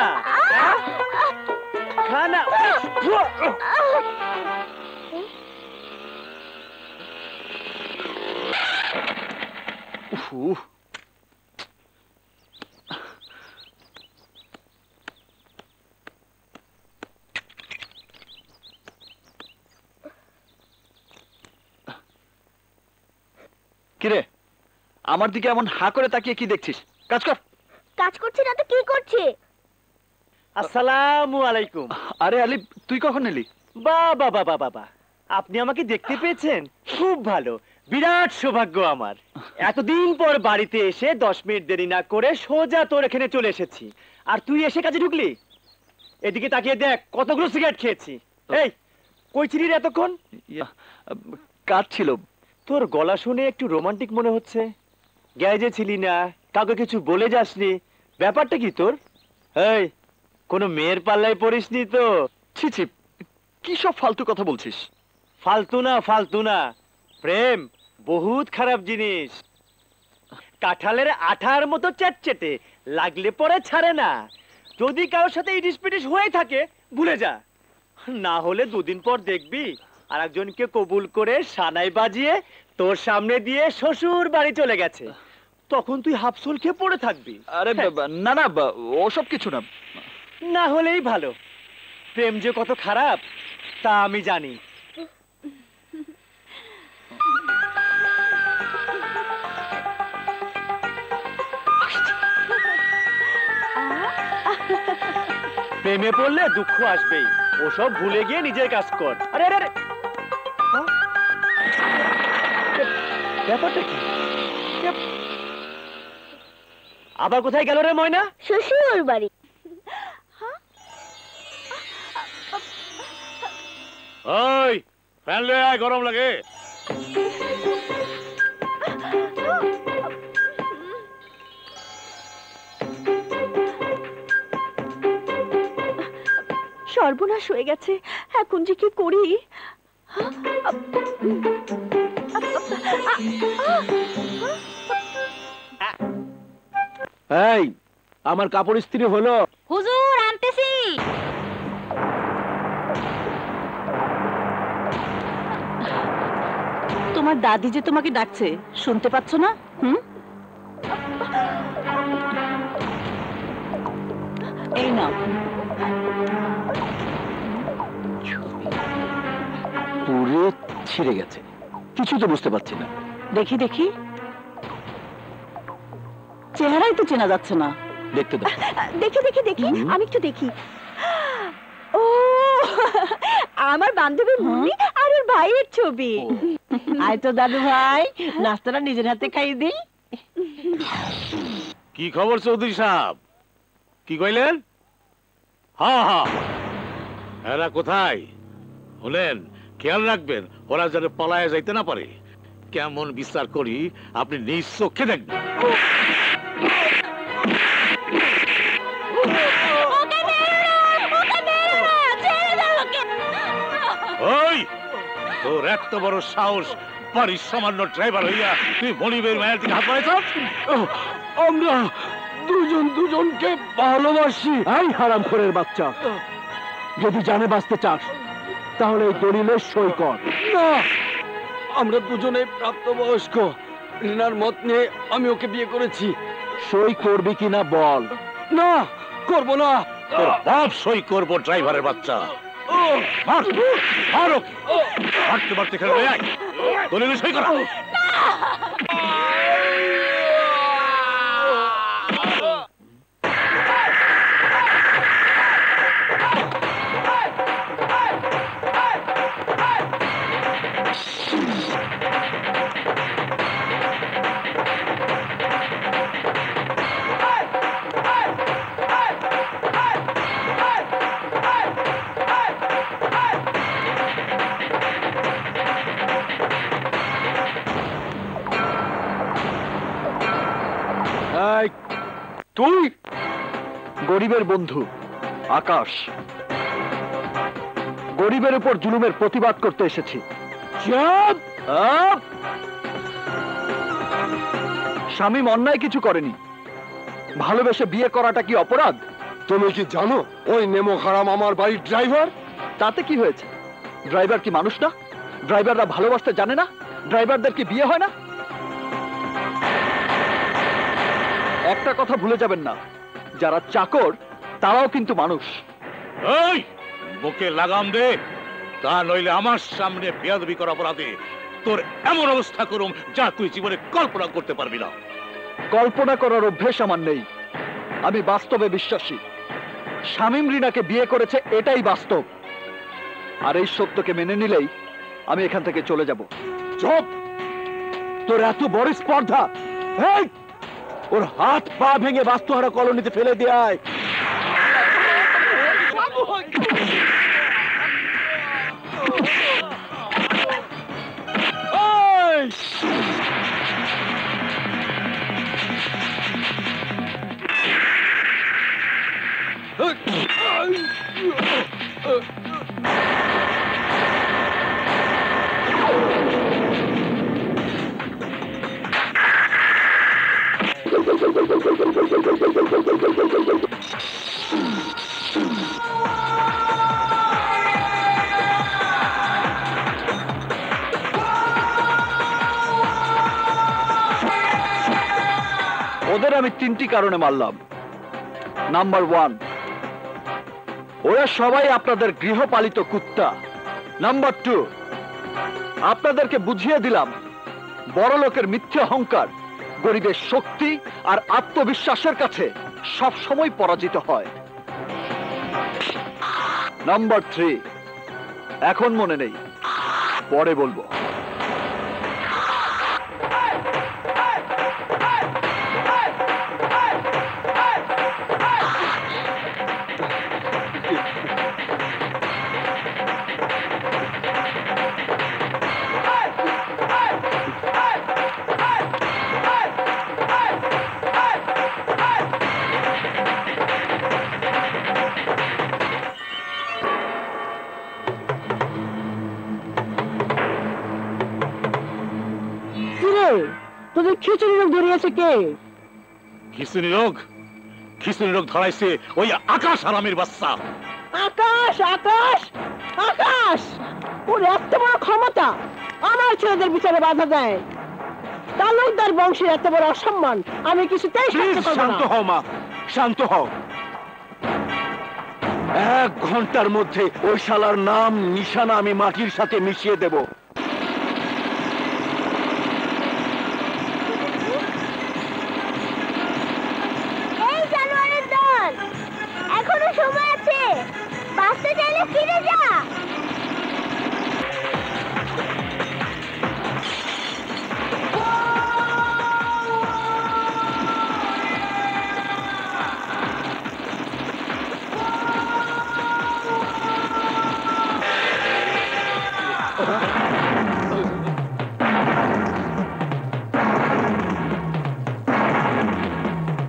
Speaker 2: খা না।
Speaker 3: কিরে, আমার দিকে এমন হা করে তাকিয়ে কি দেখছিস? কাজ কর।
Speaker 10: কাজ করছে না তো কি করছে?
Speaker 2: আসসালামু আলাইকুম।
Speaker 3: আরে আলি, তুই কখন এলি?
Speaker 2: বাবা বাবা বাবা, আপনি আমাকে দেখতে পেয়েছেন? খুব ভালো, বিরাট সৌভাগ্য আমার। এতদিন পর বাড়িতে এসে 10 মিনিট দেরি না করে সোজা তোর এখানে চলে এসেছি, আর তুই এসে কাজে ঢুকলি। এদিকে তাকিয়ে দেখ কতগুলো সিগারেট খেয়েছি। এই, কই ছিলি রে এতক্ষণ?
Speaker 3: কাজ ছিল।
Speaker 2: তোর গলা শুনে একটু রোমান্টিক মনে হচ্ছে। গ্যারেজে ছিলি না, কাউকে কিছু বলে যাসনি, ব্যাপারটা কি তোর? এই, কোনো মেয়ের পাল্লায় পড়িসনি তো?
Speaker 3: ছি ছি, কি সব ফালতু কথা বলছিস?
Speaker 2: ফালতু না, ফালতু না। প্রেম বহুত খারাপ জিনিস, কাঁঠালের আঠার মতো চ্যাটচেটে, লাগলে পরে ছাড়ে না। যদি কারোর সাথে ইটিস পিটিস হয়ে থাকে ভুলে যা, না হলে 2 দিন পর দেখবি আর একজনকে কবুল করে সানাই বাজিয়ে তোর সামনে দিয়ে শ্বশুর বাড়ি চলে গেছে, তখন তুই হাফসোল খেয়ে পড়ে থাকবি।
Speaker 3: আরে না না, ওসব কিছু না।
Speaker 2: না হলেই ভালো। প্রেম যে কত খারাপ তা আমি জানি। প্রেমে পড়লে দুঃখ আসবেই, ওসব ভুলে গিয়ে নিজের কাজ কর। আরে আরে আরে, ব্যাপারটা কি? আবার কোথায় গেল রে ময়না?
Speaker 10: শ্বশুর বাড়ি।
Speaker 8: ওই ফ্যান লয়ে আয়, গরম লাগে।
Speaker 1: সর্বনাশ হয়ে গেছে, এখন যে কি করি?
Speaker 2: এই, আমার কাপড় ইস্ত্রি হলো?
Speaker 1: হুজুর আনতেছি।
Speaker 6: তোমার দাদি যে তোমাকে ডাকছে, শুনতে পাচ্ছ না? এই নাও।
Speaker 2: পুরো ছিঁড়ে গেছে, কিছু তো বুঝতে পারছি না।
Speaker 6: দেখি দেখি, চেহারাই তো চেনা যাচ্ছে না।
Speaker 2: দেখতে দাও।
Speaker 1: দেখি দেখি দেখি, আমি একটু দেখি। ও, আমার বান্ধবী মুন্নি আর ওর ভাইয়ের ছবি।
Speaker 5: আয় তো দাদু ভাই, নাস্তাটা নিজের হাতে খাইয়ে দিই।
Speaker 8: কি খবর চৌধুরী সাহেব? কি কইলেন? হ্যাঁ হ্যাঁ, এরা কোথায়? বলেন, খেয়াল রাখবেন ওরা যেন পলায় যাইতে না পারে। কেমন বিচার করি আপনি নিজ চোখে দেখবেন। ওই, তোর এত বড় সাহস, বাড়ির সামান্য ড্রাইভার হইয়া তুই মনিবের মায়ের দিকে হাত বাড়াইছ?
Speaker 2: আমরা দুজন দুজনকে ভালোবাসি। এই হারামখোরের বাচ্চা, যদি জানে বাঁচতে চাস তাহলে এই দলিলে সই কর।
Speaker 3: না, আমরা দুজনে প্রাপ্তবয়স্ক। রিনার মত নিয়ে আমি ওকে বিয়ে করেছি।
Speaker 2: সই করবি কিনা বল।
Speaker 3: না, করব না।
Speaker 8: তোর বাপ সই করবো, ড্রাইভারের বাচ্চা। মার, মার ওকে। মারতে মারতে খেলে আয়, দলিলে সই করা।
Speaker 3: এই, তুই
Speaker 2: গরিবের বন্ধু আকাশ, গরিবের উপর জুলুমের প্রতিবাদ করতে এসেছি।
Speaker 3: চুপ!
Speaker 2: শামীম অন্যায় কিছু করেনি। ভালোবেসে বিয়ে করাটা কি অপরাধ?
Speaker 4: তুমি কি জানো ওই নেমো খারাম আমার বাড়ির ড্রাইভার?
Speaker 2: তাতে কি হয়েছে? ড্রাইভার কি মানুষ না? ড্রাইভাররা ভালোবাসতে জানে না? ড্রাইভারদের কি বিয়ে হয় না? একটা কথা ভুলে যাবেন না, যারা চাকর তারাও কিন্তু মানুষ।
Speaker 8: এই, বুকে লাগাম দে, তা নইলে আমার সামনে বেয়াদবি করা অপরাধে তোর এমন অবস্থা করুম যা তুই জীবনে কল্পনা করতে পারবি না।
Speaker 2: কল্পনা করার অভ্যেস আমার নেই, আমি বাস্তবে বিশ্বাসী। শামীম রিনাকে বিয়ে করেছে, এটাই বাস্তব। আর এই সত্যকে মেনে নিলেই আমি এখান থেকে চলে যাব।
Speaker 4: চুপ!
Speaker 2: তোর এত বড় স্পর্ধা! এই, ওর হাত পা ভেঙে বাস্তুহারা কলোনিতে ফেলে দেয়। ওদের আমি 3টি কারণে মারলাম। নাম্বার 1, ওরা সবাই আপনাদের গৃহপালিত কুত্তা। নাম্বার 2, আপনাদেরকে বুঝিয়ে দিলাম বড় লোকের মিথ্যে অহংকার গরিবের শক্তি আর আত্মবিশ্বাসের কাছে সব সময় পরাজিত হয়। নাম্বার 3, এখন মনে নেই, পরে বলবো।
Speaker 5: তোদের খিচুড়ি রোগ ধরিয়েছে কে?
Speaker 8: খিচুড়ি রোগ ধরাইছে ওই আকাশ হারামির বাচ্চা।
Speaker 5: আকাশ আকাশ আকাশ, ওর এত বড় ক্ষমতা আমার ছেলেদের বিচারে বাধা দেয়। তালুকদার বংশের এত বড় অসম্মান আমি কিছুতেই সহ্য করব না।
Speaker 2: শান্ত হও মা, শান্ত হও। 1 ঘন্টার মধ্যে ওই শালার নাম নিশানা আমি মাটির সাথে মিশিয়ে দেব।
Speaker 10: এই জানোয়ারের দল, এখনো সময় আছে, বাঁচতে চাইলে ফিরে যা।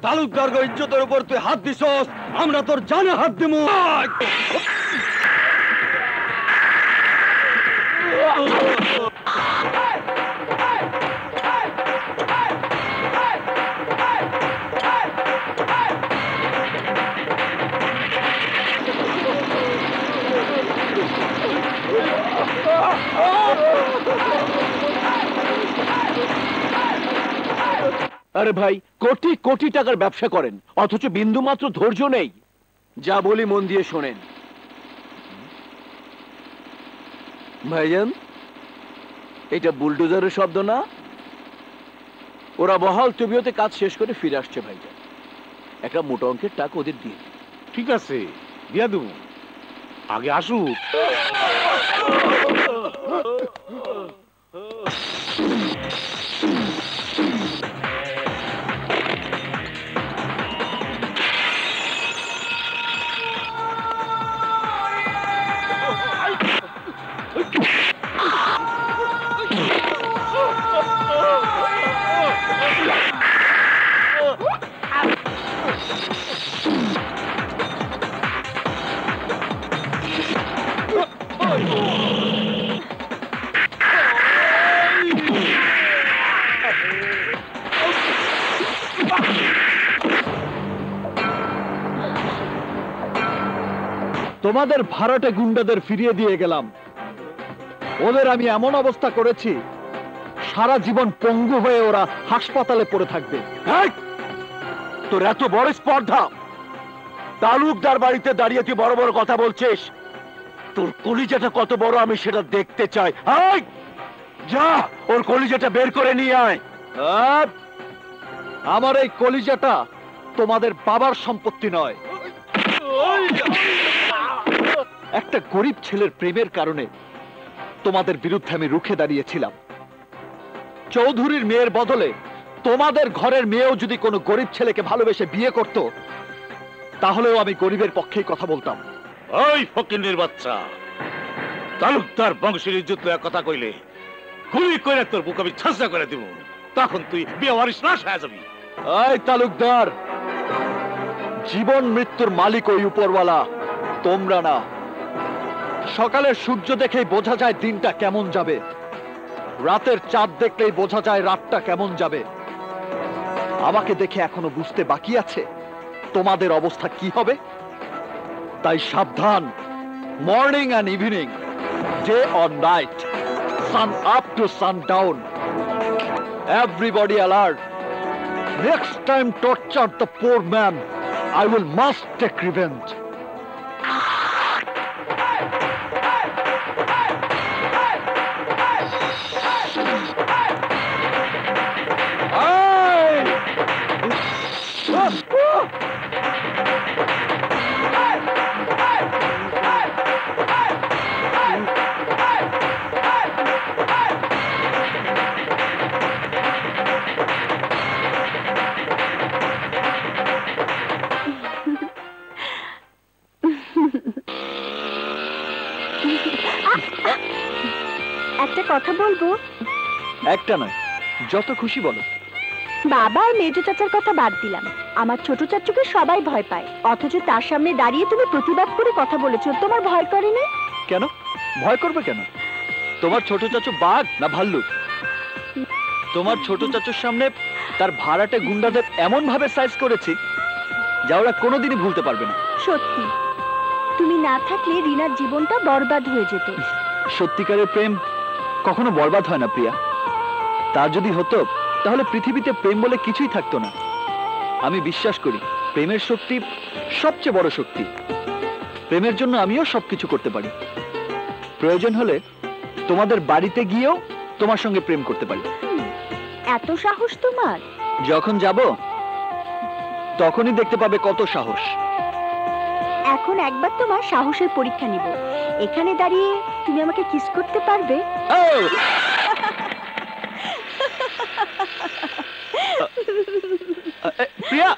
Speaker 3: তালুকদার ইজ্জতের উপর তুই হাত দিছস, আমরা তোর জানে হাত দিমু।
Speaker 2: আরে ভাই, কোটি কোটি টাকার ব্যবসা করেন, অথচ বিন্দু মাত্র ধৈর্য নেই। যা বলি মন দিয়ে শোনেন। ভাইজান, এটা বুলডোজারের শব্দ না? ওরা বহাল তবিয়তে কাজ শেষ করে ফিরে আসছে ভাইজান। একটা মোটা অঙ্কের টাকা ওদের দিয়ে দিন।
Speaker 8: ঠিক আছে, দিয়া দেব, আগে আসুক।
Speaker 3: তোমাদের ভাড়াটে গুন্ডাদের ফিরিয়ে দিয়ে গেলাম। ওদের আমি এমন অবস্থা করেছি, সারা জীবন পঙ্গু হয়ে ওরা হাসপাতালে পড়ে থাকবে।
Speaker 2: তোর এত বড় স্পর্ধা, তালুকদার বাড়িতে দাঁড়িয়ে তুই বড় বড় কথা বলছিস? তোর কলিজাটা কত বড় আমি সেটা দেখতে চাই। যা, ওর কলিজাটা বের করে নিয়ে আয়।
Speaker 3: আমার এই কলিজাটা তোমাদের বাবার সম্পত্তি নয়। একটা গরিব ছেলের প্রেমের কারণে তোমাদের বিরুদ্ধে আমি রুখে দাঁড়িয়েছিলাম। চৌধুরীর মেয়ের বদলে তোমাদের ঘরের মেয়েও যদি কোনো গরিব ছেলেকে ভালোবেসে বিয়ে করত, তাহলেও আমি গরিবের পক্ষেই কথা বলতাম।
Speaker 8: ওই ফকিন্নির বাচ্চা, তালুকদার বংশের ইজ্জত লইয়া কথা কইলে গুলি করে তোর বুক আমি ছাঁচা করে দিব, তখন তুই বিয়ে ওয়ারিশ নাশ হয়ে যাবি।
Speaker 3: এই তালুকদার, জীবন মৃত্যুর মালিক ওই উপরওয়ালা, তোমরা না। সকালের সূর্য দেখেই বোঝা যায় দিনটা কেমন যাবে, রাতের চাঁদ দেখলেই বোঝা যায় রাতটা কেমন যাবে। আমাকে দেখে এখনো বুঝতে বাকি আছে তোমাদের অবস্থা কি হবে। তাই সাবধান, morning and evening, day or night, sun up to sundown, everybody alert. Next time torture the poor man, I will must take revenge.
Speaker 1: একটা কথা বলবো?
Speaker 3: একটা নয়, যত খুশি বলো।
Speaker 1: বাবা আর মেজো চাচার কথা বাদ দিলাম, আমার ছোট চাচুকে সবাই ভয় পায়, অথচ তার সামনে দাঁড়িয়ে তুমি প্রতিবাদ করে কথা বলেছো, তোমার ভয় করেনি?
Speaker 3: কেন ভয় করবে কেন? তোমার ছোট চাচু বাঘ না ভাল্লুক? তোমার ছোট চাচুর সামনে তার ভাড়াটে গুন্ডাদের এমন ভাবে সাইজ করেছি যা ওরা কোনোদিনই ভুলতে পারবে না।
Speaker 1: সত্যি তুমি না থাকলে রিনার জীবনটা বরবাদ হয়ে যেত।
Speaker 3: সত্যিকারের প্রেম কখনো বরবাদ হয় না প্রিয়া। তা যদি হতো তাহলে পৃথিবীতে প্রেম বলে কিছুই থাকতো না। আমি বিশ্বাস করি প্রেমের শক্তি সবচেয়ে বড় শক্তি। প্রেমের জন্য আমিও সবকিছু করতে পারি। প্রয়োজন হলে তোমাদের বাড়িতে গিয়েও তোমার সঙ্গে প্রেম করতে পারি।
Speaker 1: এত সাহস তোমার?
Speaker 3: যখন যাব তখনই দেখতে পাবে কত সাহস।
Speaker 1: এখন একবার তোমার সাহসের পরীক্ষা নিব। এখানে দাঁড়িয়ে তুমি আমাকে কিস করতে পারবে?
Speaker 3: প্রিয়া,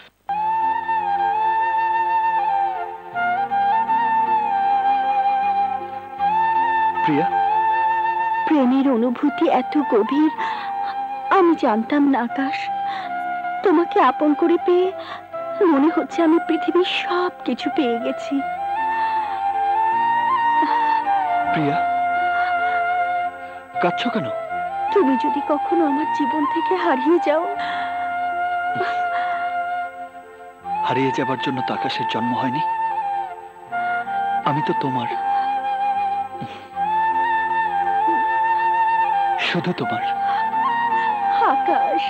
Speaker 3: প্রিয়া,
Speaker 1: প্রেমের অনুভূতি এত গভীর আমি জানতাম না আকাশ। তোমাকে আপন করে পেয়ে মনে হচ্ছে আমি পৃথিবীর সব কিছু পেয়ে গেছি।
Speaker 3: প্রিয়া, কাঁদছো কেন?
Speaker 1: তুমি যদি কখনো আমার জীবন থেকে হারিয়ে যাও।
Speaker 3: হারিয়ে যাবার জন্য তো আকাশের জন্ম হয়নি। আমি তো তোমার, শুধু তোমার।
Speaker 1: আকাশ,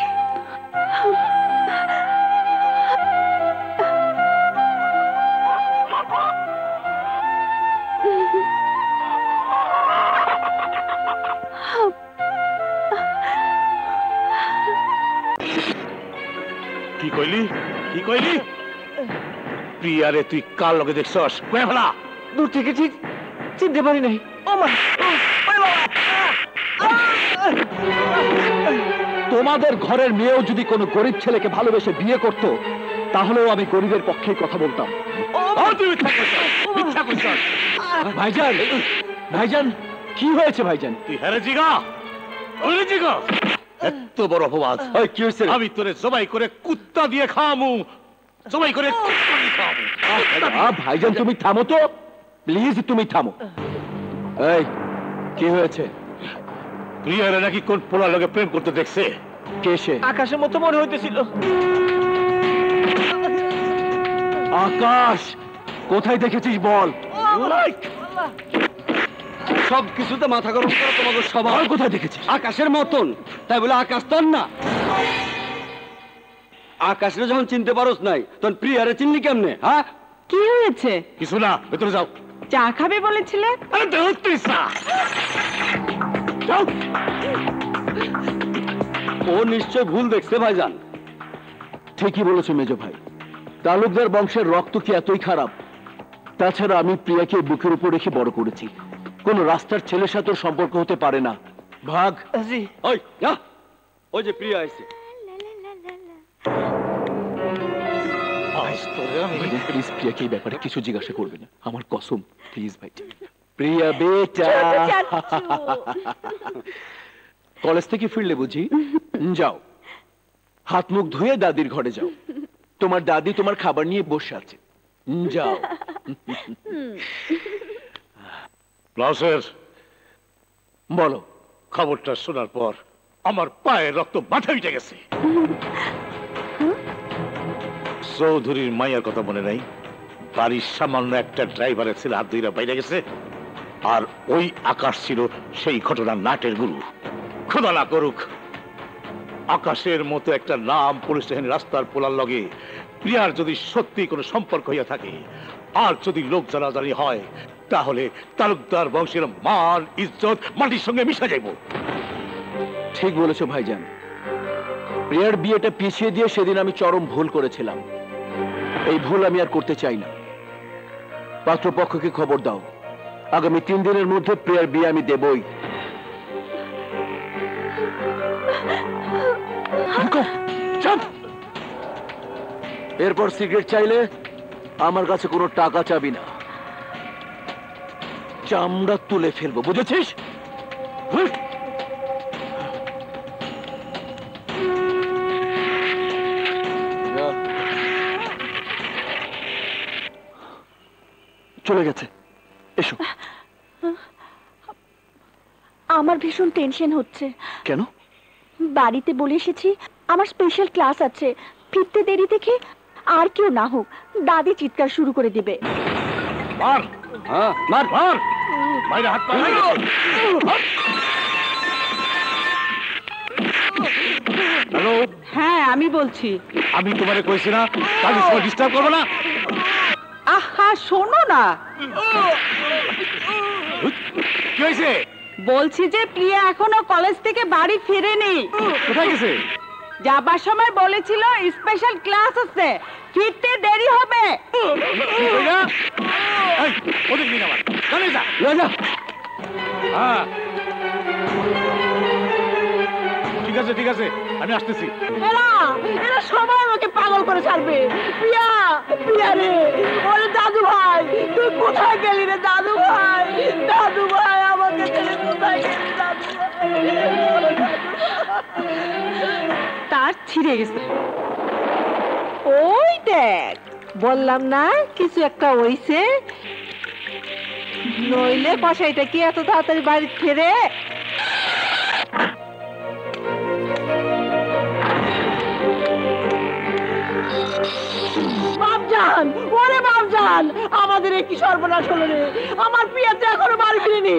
Speaker 8: কি কইলি? কি কইলি? প্রিয়ারে তুই কার লগে দেখছস? কয়ে ফেলা।
Speaker 3: দূর থেকে ঠিক চিনতে পারি নাই। তোমাদের ঘরের মেয়েও যদি কোনো গরিব ছেলেকে ভালোবেসে বিয়ে করত তাহলেও আমি গরিবের পক্ষে কথা বলতাম। ভাইজান, ভাইজান কি হয়েছে ভাইজান?
Speaker 8: তুই হেরে জিগা, ওরে জিগা। এত বড় অপবাদ।
Speaker 3: কি হয়েছে?
Speaker 8: আমি তোরে জবাই করে কুত্তা দিয়ে খাওয়ামু। জবাই করে কুত্তা দিয়ে খাওয়ামু।
Speaker 3: ভাইজান তুমি থামো তো, প্লিজ তুমি থামো। এই কি হয়েছে?
Speaker 8: প্রিয়ারে নাকি কোন পোলার লগে প্রেম করতে দেখছে।
Speaker 3: কে সে?
Speaker 5: আকাশের মতো মনে হইতেছিল।
Speaker 3: আকাশ, কোথায় দেখেছিস বল?
Speaker 9: সব কিছুতে মাথা গরম করে তোমাকে সবার
Speaker 3: কোথায় দেখেছিস?
Speaker 9: আকাশের মতন, তাই বলে আকাশ তোর না। আকাশরে যখন চিনতে পারোস নাই তখন প্রিয়ারে চিনলি কেমনে? হ্যাঁ,
Speaker 6: কি হয়েছে?
Speaker 8: কিছু না, ভেতরে যাও।
Speaker 6: চা খাবে বলেছিলে?
Speaker 8: আরে দেখ তুই চা। যাও।
Speaker 9: ও নিশ্চয় ভুল দেখছে ভাইজান।
Speaker 3: ঠিকই বলেছো মেজো ভাই, তালুকদার বংশের রক্ত কি এতই খারাপ? তাছাড়া আমি প্রিয়াকে বুকের উপর রেখে বড় করেছি। কোন রাস্তার ছেলের সাথে ওর সম্পর্ক হতে পারে না। ভাগ।
Speaker 9: ওই যা, ওই যে প্রিয়া আইছে।
Speaker 3: প্লিজ প্রিয়াকে এই ব্যাপারে কিছু জিজ্ঞাসা করবে না, আমার কসম। প্লিজ ভাই। প্রিয়া বেটা, কলেজ থেকে ফিরলে বুঝি? যাও, হাত মুখ ধুয়ে দাদির ঘরে যাও। তোমার দাদি তোমার খাবার নিয়ে বসে আছে। যাও।
Speaker 8: লাউসের
Speaker 3: বলো।
Speaker 8: খবরটা শোনার পর আমার পায়ের রক্ত মাথায় উঠে গেছে। চৌধুরীর মাইয়ার কথা মনে নাই? বাড়ির সামান্য একটা ড্রাইভারের ছেলে হাত ধইরা বাইরে গেছে। আর ওই আকাশ ছিল সেই ঘটনার নাটের গুরু। খোদা না করুক আকাশের মতো একটা নাম পুলিশ স্টেশন রাস্তার পোলার লগে প্রিয়ার যদি সত্যি কোনো সম্পর্ক হইয়া থাকে, আর যদি লোক জানাজানি হয়, তাহলে তালুকদার বংশের মান ইজ্জত মাটির সঙ্গে মিশা যাইব।
Speaker 3: ঠিক বলেছো ভাইজান। প্রিয়ার বিয়েটা পিছিয়ে দিয়ে সেদিন আমি চরম ভুল করেছিলাম। এই ভুল আমি আর করতে চাই না। পাত্রপক্ষকে খবর দাও, আগামী 3 দিনের মধ্যে প্রিয়ার বিয়ে আমি দেবই। এরপর সিগারেট চাইলে আমার কাছে কোনো টাকা চাবি না, চামড়া তুলে ফেলবো, বুঝেছিস? চলে গেছে। এসো।
Speaker 1: আমার ভীষণ টেনশন হচ্ছে।
Speaker 3: কেন?
Speaker 1: বাড়িতে বলে এসেছি আমার স্পেশাল ক্লাস আছে, ফিরতে দেরি দেখে আর কেউ না হোক দাদি চিৎকার শুরু করে দিবে।
Speaker 8: মার মার মার বাইরে হাত পা হ্যালো,
Speaker 6: হ্যাঁ আমি বলছি।
Speaker 8: আমি তোমারে কইছি না কাজের সময় ডিস্টার্ব করবো না।
Speaker 6: আহা শোনো না,
Speaker 8: কি হয়েছে?
Speaker 6: বলছি যে প্রিয়া এখনো কলেজ থেকে বাড়ি ফিরেনি।
Speaker 8: কোথায় গেছে?
Speaker 6: যাবার সময় বলেছিল স্পেশাল ক্লাস আছে, ফিরতে দেরি হবে।
Speaker 8: ওদের নিয়ে যাবার চলে যা
Speaker 3: রাজা,
Speaker 8: হ্যাঁ ঠিক আছে ঠিক আছে, আমি আসতেছি।
Speaker 5: এরা এরা সবাই আমাকে পাগল করে ছাড়বে। প্রিয়া, প্রিয়া রে, ওরে দাদু ভাই, তুই কোথায় গেলি রে দাদু ভাই? দাদু ভাই আমাকে ছেড়ে কোথায় গেলি দাদু ভাই?
Speaker 6: তার ছিঁড়ে গেছে। ওই দেখ, বললাম না কিছু একটা হইছে, নইলে কসাইটা কি এত তাড়াতাড়ি বাড়ি ফেরে?
Speaker 5: বাপজান, ওরে বাপজান, আমাদের এই কি সর্বনাশ হলো রে? আমার প্রিয়া তো এখনো বাড়ি ফিরেনি।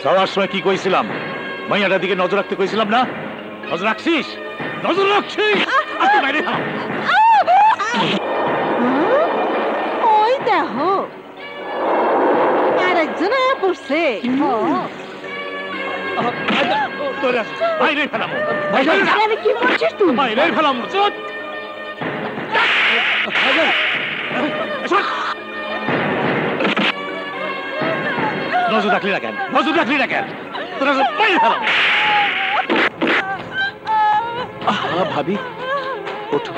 Speaker 8: যাওয়ার সময় কি কইছিলাম? মাইয়াটার দিকে নজর রাখতে কইছিলাম না? নজর রাখছিস? নজর রাখছিস? আজকে বাইরে থাক।
Speaker 6: ওই দেখো আরেকজন পড়ছে।
Speaker 8: তোরা বাইরে ফেলাবো,
Speaker 5: আরে কি করছিস তুই?
Speaker 8: বাইরে ফেলাবো। চল নজর রাখলি না কেন? নজর রাখলি না কেন? তোরা বাইরে ফেলাবো।
Speaker 2: ভাবি ওঠো।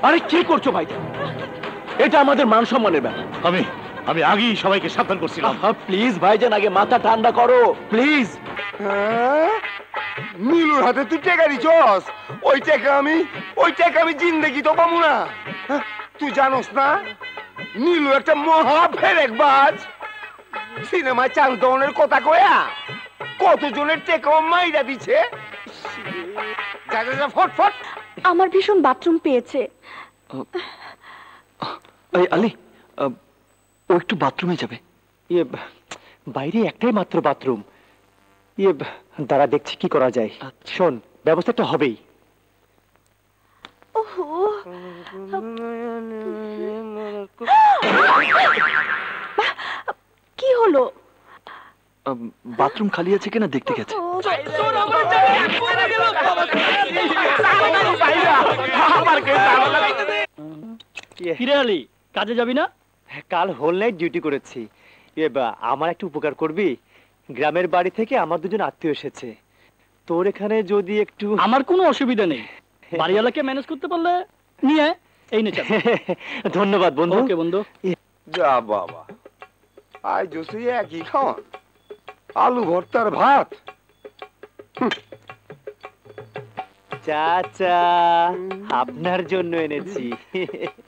Speaker 2: আরে কি করছো ভাই? এটা আমাদের মান সম্মানের ব্যাপার।
Speaker 8: আমি আগেই সবাইকে সাবধান করছিলাম।
Speaker 2: প্লিজ ভাইজান, আগে মাথা ঠান্ডা করো প্লিজ।
Speaker 4: নীলুর হাতে তুই টেকা দিছস? ওই টেকা আমি জিন্দেগি তো পাবো না। তুই জানোস না নীলু একটা মহা ফেরেকবাজ। সিনেমায় চান্দনের কথা কয়া কতজনের টেকাও মাইরা দিছে। যা যা যা, ফট ফট।
Speaker 1: আমার ভীষণ বাথরুম পেয়েছে।
Speaker 3: এই আলী, ও একটু বাথরুমে যাবে।
Speaker 11: বাইরে একটাই মাত্র বাথরুম। দাঁড়া দেখছি কি করা যায়। শোন, ব্যবস্থাটা হবেই।
Speaker 1: ওহো, কি হলো?
Speaker 3: বাথরুম খালি আছে কিনা দেখতে গেছে।
Speaker 11: কিরে আলী, কাজে যাবি না? কাল হোল নাইট ডিউটি করেছি। আমার একটু উপকার করবি? গ্রামের বাড়ি থেকে আমার দুজন আত্মীয় এসেছে। তোর এখানে যদি একটু।
Speaker 9: আমার কোনো অসুবিধা নেই, বাড়িওয়ালাকে ম্যানেজ করতে পারলে নিয়ে এই নে।
Speaker 11: ধন্যবাদ বন্ধু।
Speaker 9: ওকে বন্ধু।
Speaker 4: যা বাবা, আজ জোসে একই খাওয়ান, আলু ভর্তার ভাত।
Speaker 11: চাচা, আপনার জন্য এনেছি।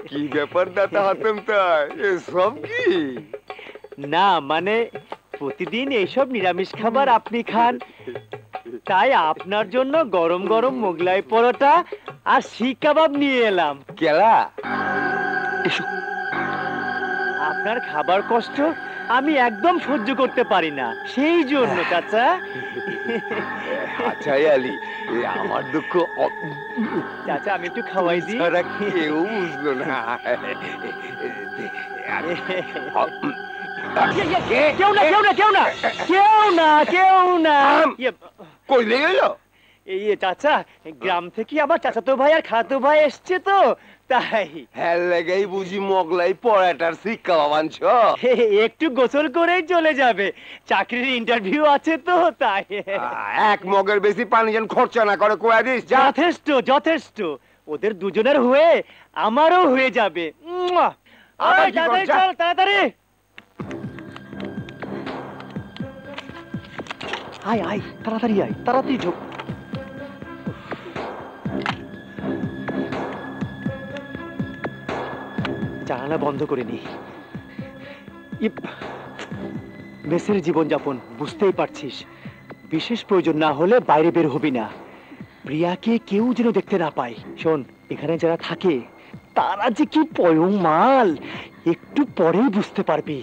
Speaker 4: কি ব্যাপার দাদা হাতেম? তাই এসব কি?
Speaker 11: না মানে প্রতিদিন এইসব নিরামিষ খাবার আপনি খান, তাই আপনার জন্য গরম গরম মোগলাই পরোটা আর শিক কাবাব নিয়ে এলাম।
Speaker 4: কেলা
Speaker 3: এসো।
Speaker 11: আপনার খাবার কষ্ট আমি একদম সহ্য করতে পারি না, সেই জন্য চাচা।
Speaker 4: আচ্ছা আলী, আমার দুঃখ
Speaker 11: চাচা আমি একটু খাওয়াই দিই।
Speaker 4: সারা কেউ বুঝলো না।
Speaker 11: কেউ না কেউ না কেউ না কেউ না কেউ না।
Speaker 4: কইলে গেল?
Speaker 11: এই চাচা, গ্রাম থেকে আমার চাচাতো ভাই আর খালাতো ভাই এসছে তো, তাই।
Speaker 4: হ্যাঁ লেগেই বুঝি মোগলাই পরাটার শিক্ষা বাবানছ।
Speaker 11: একটু গোসল করেই চলে যাবে, চাকরির ইন্টারভিউ আছে তো, তাই।
Speaker 4: এক মগের বেশি পানি যেন খরচা না করে কয়া দিস।
Speaker 11: যথেষ্ট যথেষ্ট, ওদের দুজনের হয়ে আমারও হয়ে যাবে। চল তাড়াতাড়ি।
Speaker 3: আয় আয়, তাড়াতাড়ি আয়, তাড়াতাড়ি ঢোক।
Speaker 11: জানালা বন্ধ করে নি। মেসের জীবনযাপন বুঝতেই পারছিস, বিশেষ প্রয়োজন না হলে বাইরে বের হবি না। প্রিয়াকে কেউ যেন দেখতে না পায়। শোন, এখানে যারা থাকে তারা যে কি পয়ং মাল, একটু পরেই বুঝতে পারবি।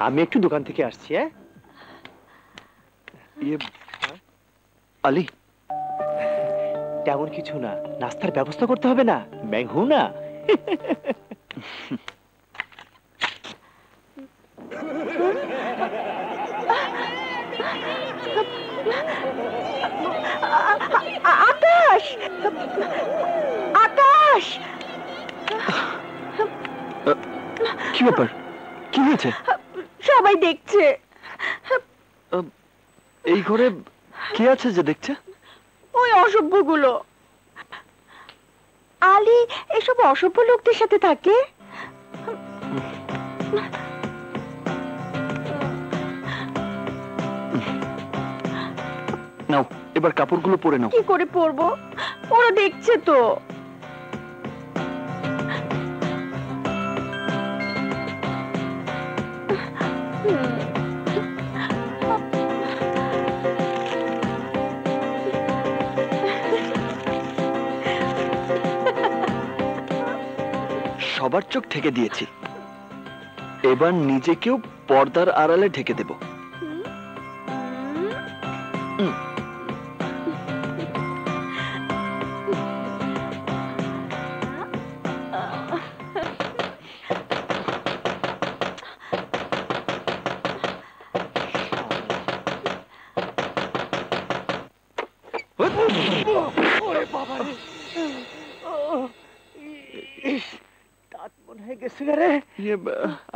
Speaker 11: আমি একটু দোকান থেকে আসছি। হ্যাঁ
Speaker 3: আলী,
Speaker 11: তেমন কিছু না, নাস্তার ব্যবস্থা করতে হবে না, ম্যাংহু না।
Speaker 1: আকাশ, আকাশ,
Speaker 3: কি ব্যাপার, কি হয়েছে?
Speaker 1: সবাই দেখছে।
Speaker 3: এই ঘরে কে আছে যে দেখছে?
Speaker 1: ওই অসভ্যগুলো। আলী এসব অসভ্য লোকদের সাথে থাকে।
Speaker 3: নাও, এবার কাপড়গুলো পরে নাও।
Speaker 1: কি করে পরবো? ওরা দেখছে তো।
Speaker 3: সবার চোখ ঢেকে দিয়েছি, এবার নিজেকেও পর্দার আড়ালে ঢেকে দেব।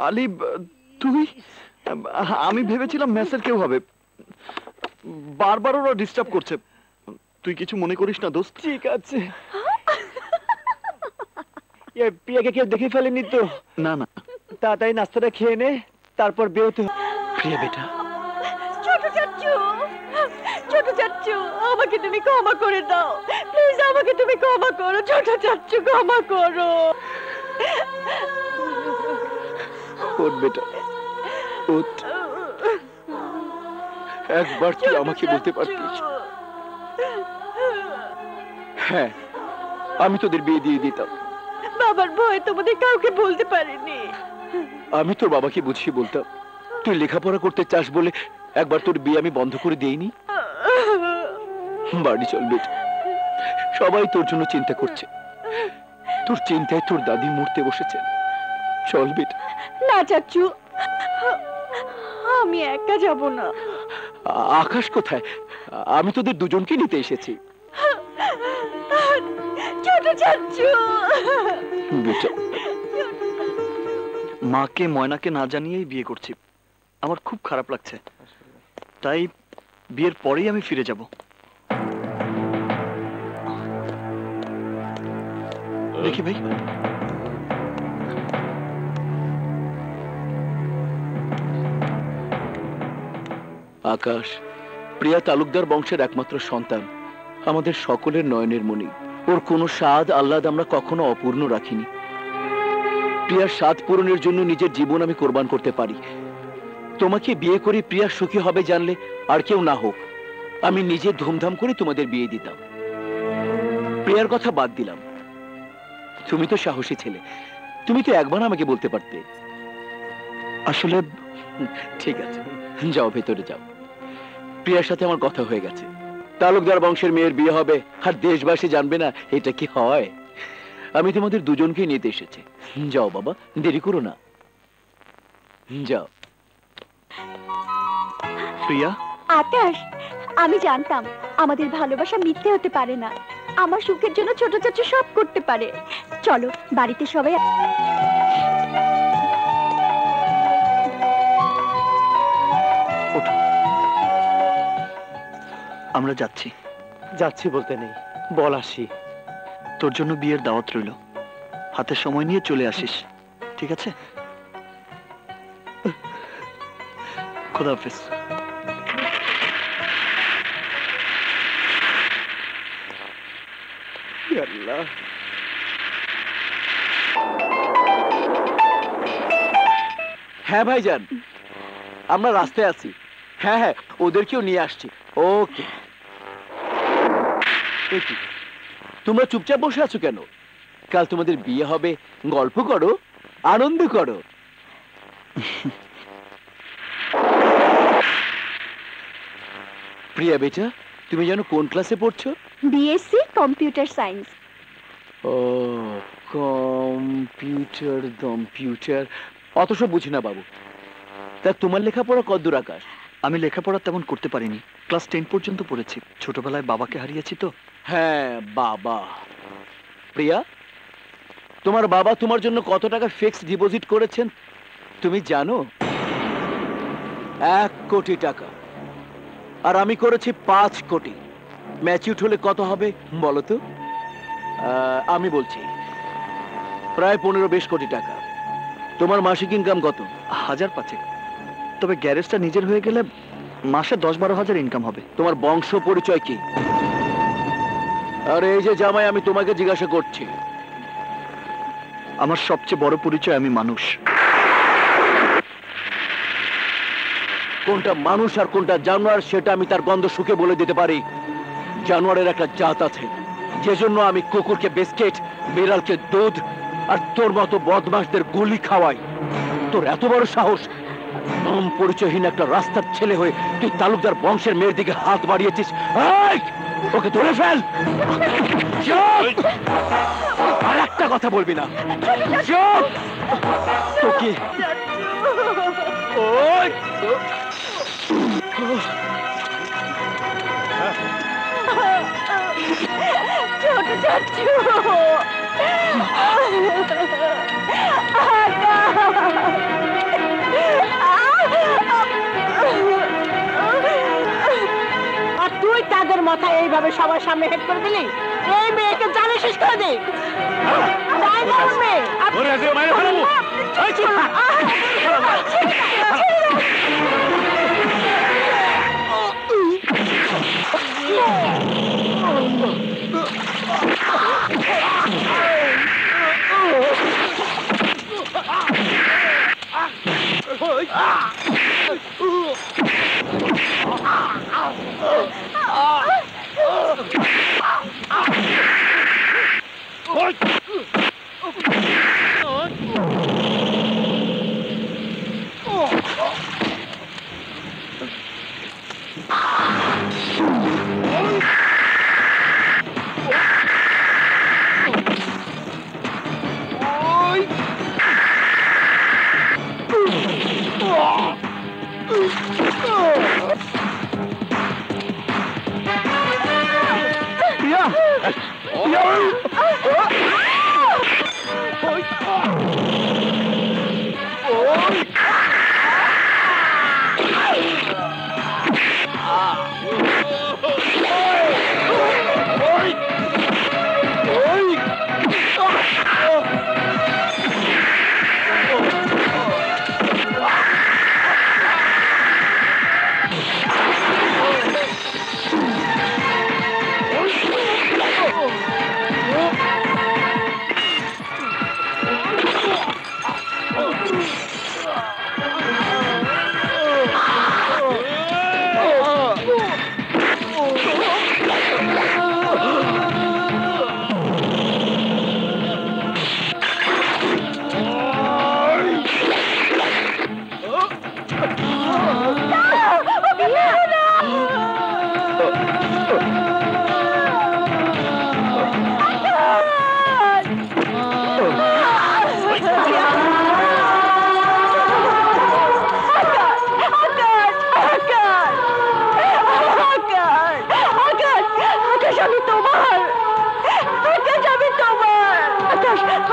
Speaker 3: আলী, তুই? আমি ভেবেছিলাম মেসের কেউ হবে, বারবার ওরা ডিস্টার্ব করছে। তুই কিছু মনে করিস না দোস্ত?
Speaker 11: ঠিক আছে। প্রিয়াকে কেউ দেখে ফেলেনি তো?
Speaker 3: না না,
Speaker 11: তাড়াতাড়ি নাস্তাটা খেয়ে নে, তারপর বেরোতে।
Speaker 3: প্রিয়া বেটা।
Speaker 1: ছোট চাচ্চু, ছোট চাচ্চু, আমাকে তুমি ক্ষমা করে দাও প্লিজ, আমাকে তুমি ক্ষমা করো ছোট চাচ্চু, ক্ষমা করো।
Speaker 2: ওঠ বেটা, ওঠ। একবার তুই আমাকে বলতে পারতিস, হ্যাঁ আমি তোদের বিয়ে দিয়ে দিতাম।
Speaker 1: বাবার ভয় তোমাদের কাউকে বলতে পারিনি।
Speaker 2: আমি তোর বাবাকে বুঝিয়ে বলতাম, তুই লেখাপড়া করতে চাস বলে একবার তোর বিয়ে আমি বন্ধ করে দেইনি। বাড়ি চল বেটা, সবাই তোর জন্য চিন্তা করছে, তোর চিন্তায় তোর দাদি মরতে বসেছে। চল বেটা।
Speaker 1: না চাচ্চু, আমি একা যাব না।
Speaker 2: আকাশ কোথায়? আমি তোদের দুজনকে নিতে এসেছি।
Speaker 1: ছোট চাচ্চু।
Speaker 2: বেটা,
Speaker 3: মাকে ময়নাকে না জানিয়েই বিয়ে করছি, আমার খুব খারাপ লাগছে, তাই বিয়ের পরেই আমি ফিরে যাব। দেখি ভাই।
Speaker 2: আকাশ প্রিয়া তালুকদার বংশের একমাত্র সন্তান, আমাদের সকলের নয়নের মণি। ওর কোনো স্বাদ আহ্লাদ আমরা কখনো অপূর্ণ রাখিনি। প্রিয়ার স্বাদ পূরণের জন্য নিজের জীবন আমি কোরবান করতে পারি। তোমাকে বিয়ে করে প্রিয়া সুখী হবে জানলে আর কেউ না হোক আমি নিজে ধুমধাম করে তোমাদের বিয়ে দিতাম। প্রিয়ার কথা বাদ দিলাম, তুমি তো সাহসী ছেলে, তুমি তো একবার আমাকে বলতে পারতে।
Speaker 3: আসলে
Speaker 2: ঠিক আছে, যাও ভেতরে যাও। প্রিয়ার সাথে আমার কথা হয়ে গেছে, তালুকদার বংশের মেয়ের বিয়ে হবে আর দেশবাসী জানবে না, এটা কি হয়? আমি তোমাদের দুজনকে নিতে এসেছি। যাও বাবা, দেরি করো না, যাও।
Speaker 3: প্রিয়া।
Speaker 1: আকাশ, আমি জানতাম আমাদের ভালোবাসা মিথ্যে হতে পারে না, আমার সুখের জন্য ছোট চাচু সব করতে পারে। চলো বাড়িতে সবাই।
Speaker 3: আমরা যাচ্ছি।
Speaker 11: যাচ্ছি বলতে নেই, বল আসি।
Speaker 3: তোর জন্য বিয়ের দাওয়াত রইল, হাতে সময় নিয়ে চলে আসিস, ঠিক আছে? খোদা হাফেজ।
Speaker 11: আল্লাহ।
Speaker 2: হ্যাঁ ভাইজান, আমরা রাস্তায় আছি। হ্যাঁ হ্যাঁ, ওদেরকেও নিয়ে আসছি। ওকে। তোমরা চুপচাপ বসে আছো কেন? কাল তোমাদের বিয়ে হবে, গল্প করো, আনন্দ করো। প্রিয়া বেটা, তুমি জানো কোন ক্লাসে পড়ছো?
Speaker 1: BSc computer science.
Speaker 2: ও, কম্পিউটার অত সব বুঝি না বাবু। তা তোমার লেখাপড়া কতদূর আকাশ?
Speaker 3: আমি লেখাপড়া তেমন করতে পারিনি, ক্লাস 10 পর্যন্ত পড়েছি। ছোটবেলায় বাবাকে হারিয়েছি তো।
Speaker 2: হ্যাঁ বাবা। প্রিয়া, তোমার বাবা তোমার জন্য কত টাকা ফিক্সড ডিপোজিট করেছেন তুমি জানো? 1 কোটি টাকা। আর আমি করেছি 5 কোটি। ম্যাচিউর হলে কত হবে বলো তো? আমি বলছি প্রায় 15-20 কোটি টাকা। তোমার মাসিক ইনকাম কত?
Speaker 3: 1000-5। তবে গ্যারেজটা নিজের হয়ে গেলে মাসে 10-12 হাজার ইনকাম হবে।
Speaker 2: তোমার বংশ পরিচয় কি? আর এই যে জামাই, আমি তোমাকে জিজ্ঞাসা করছি।
Speaker 3: আমার সবচেয়ে বড় পরিচয় আমি মানুষ।
Speaker 2: কোনটা মানুষ আর কোনটা জানোয়ার সেটা আমি তার গন্ধ শুকে বলে দিতে পারি। জানোয়ারের একটা জাত আছে, যে জন্য আমি কুকুরকে বিস্কিট, বিড়ালকে দুধ, আর তোর মতো বদমাশদের গুলি খাওয়াই। তোর এত বড় সাহস, নাম পরিচয়হীন একটা রাস্তার ছেলে হয়ে তুই তালুকদার বংশের মেয়ের দিকে হাত বাড়িয়েছিস। ওকে ধরে ফেল। আর একটা কথা বলবি না। তোকে
Speaker 1: ছোট চাচু,
Speaker 5: আর তুই তাদের মাথায় এইভাবে সবার সামনে হেড করে দিলি? এই মেয়েকে জানে শেষ করে দে।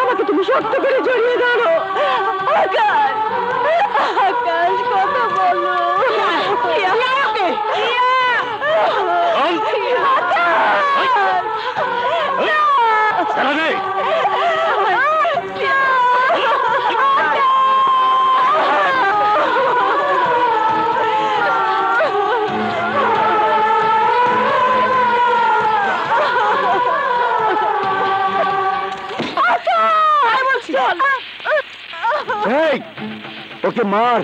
Speaker 1: আমাকে তুমি শক্ত করে জড়িয়ে ধরো। আকাশ, আকাশ কথা বলো।
Speaker 2: ওকে মার।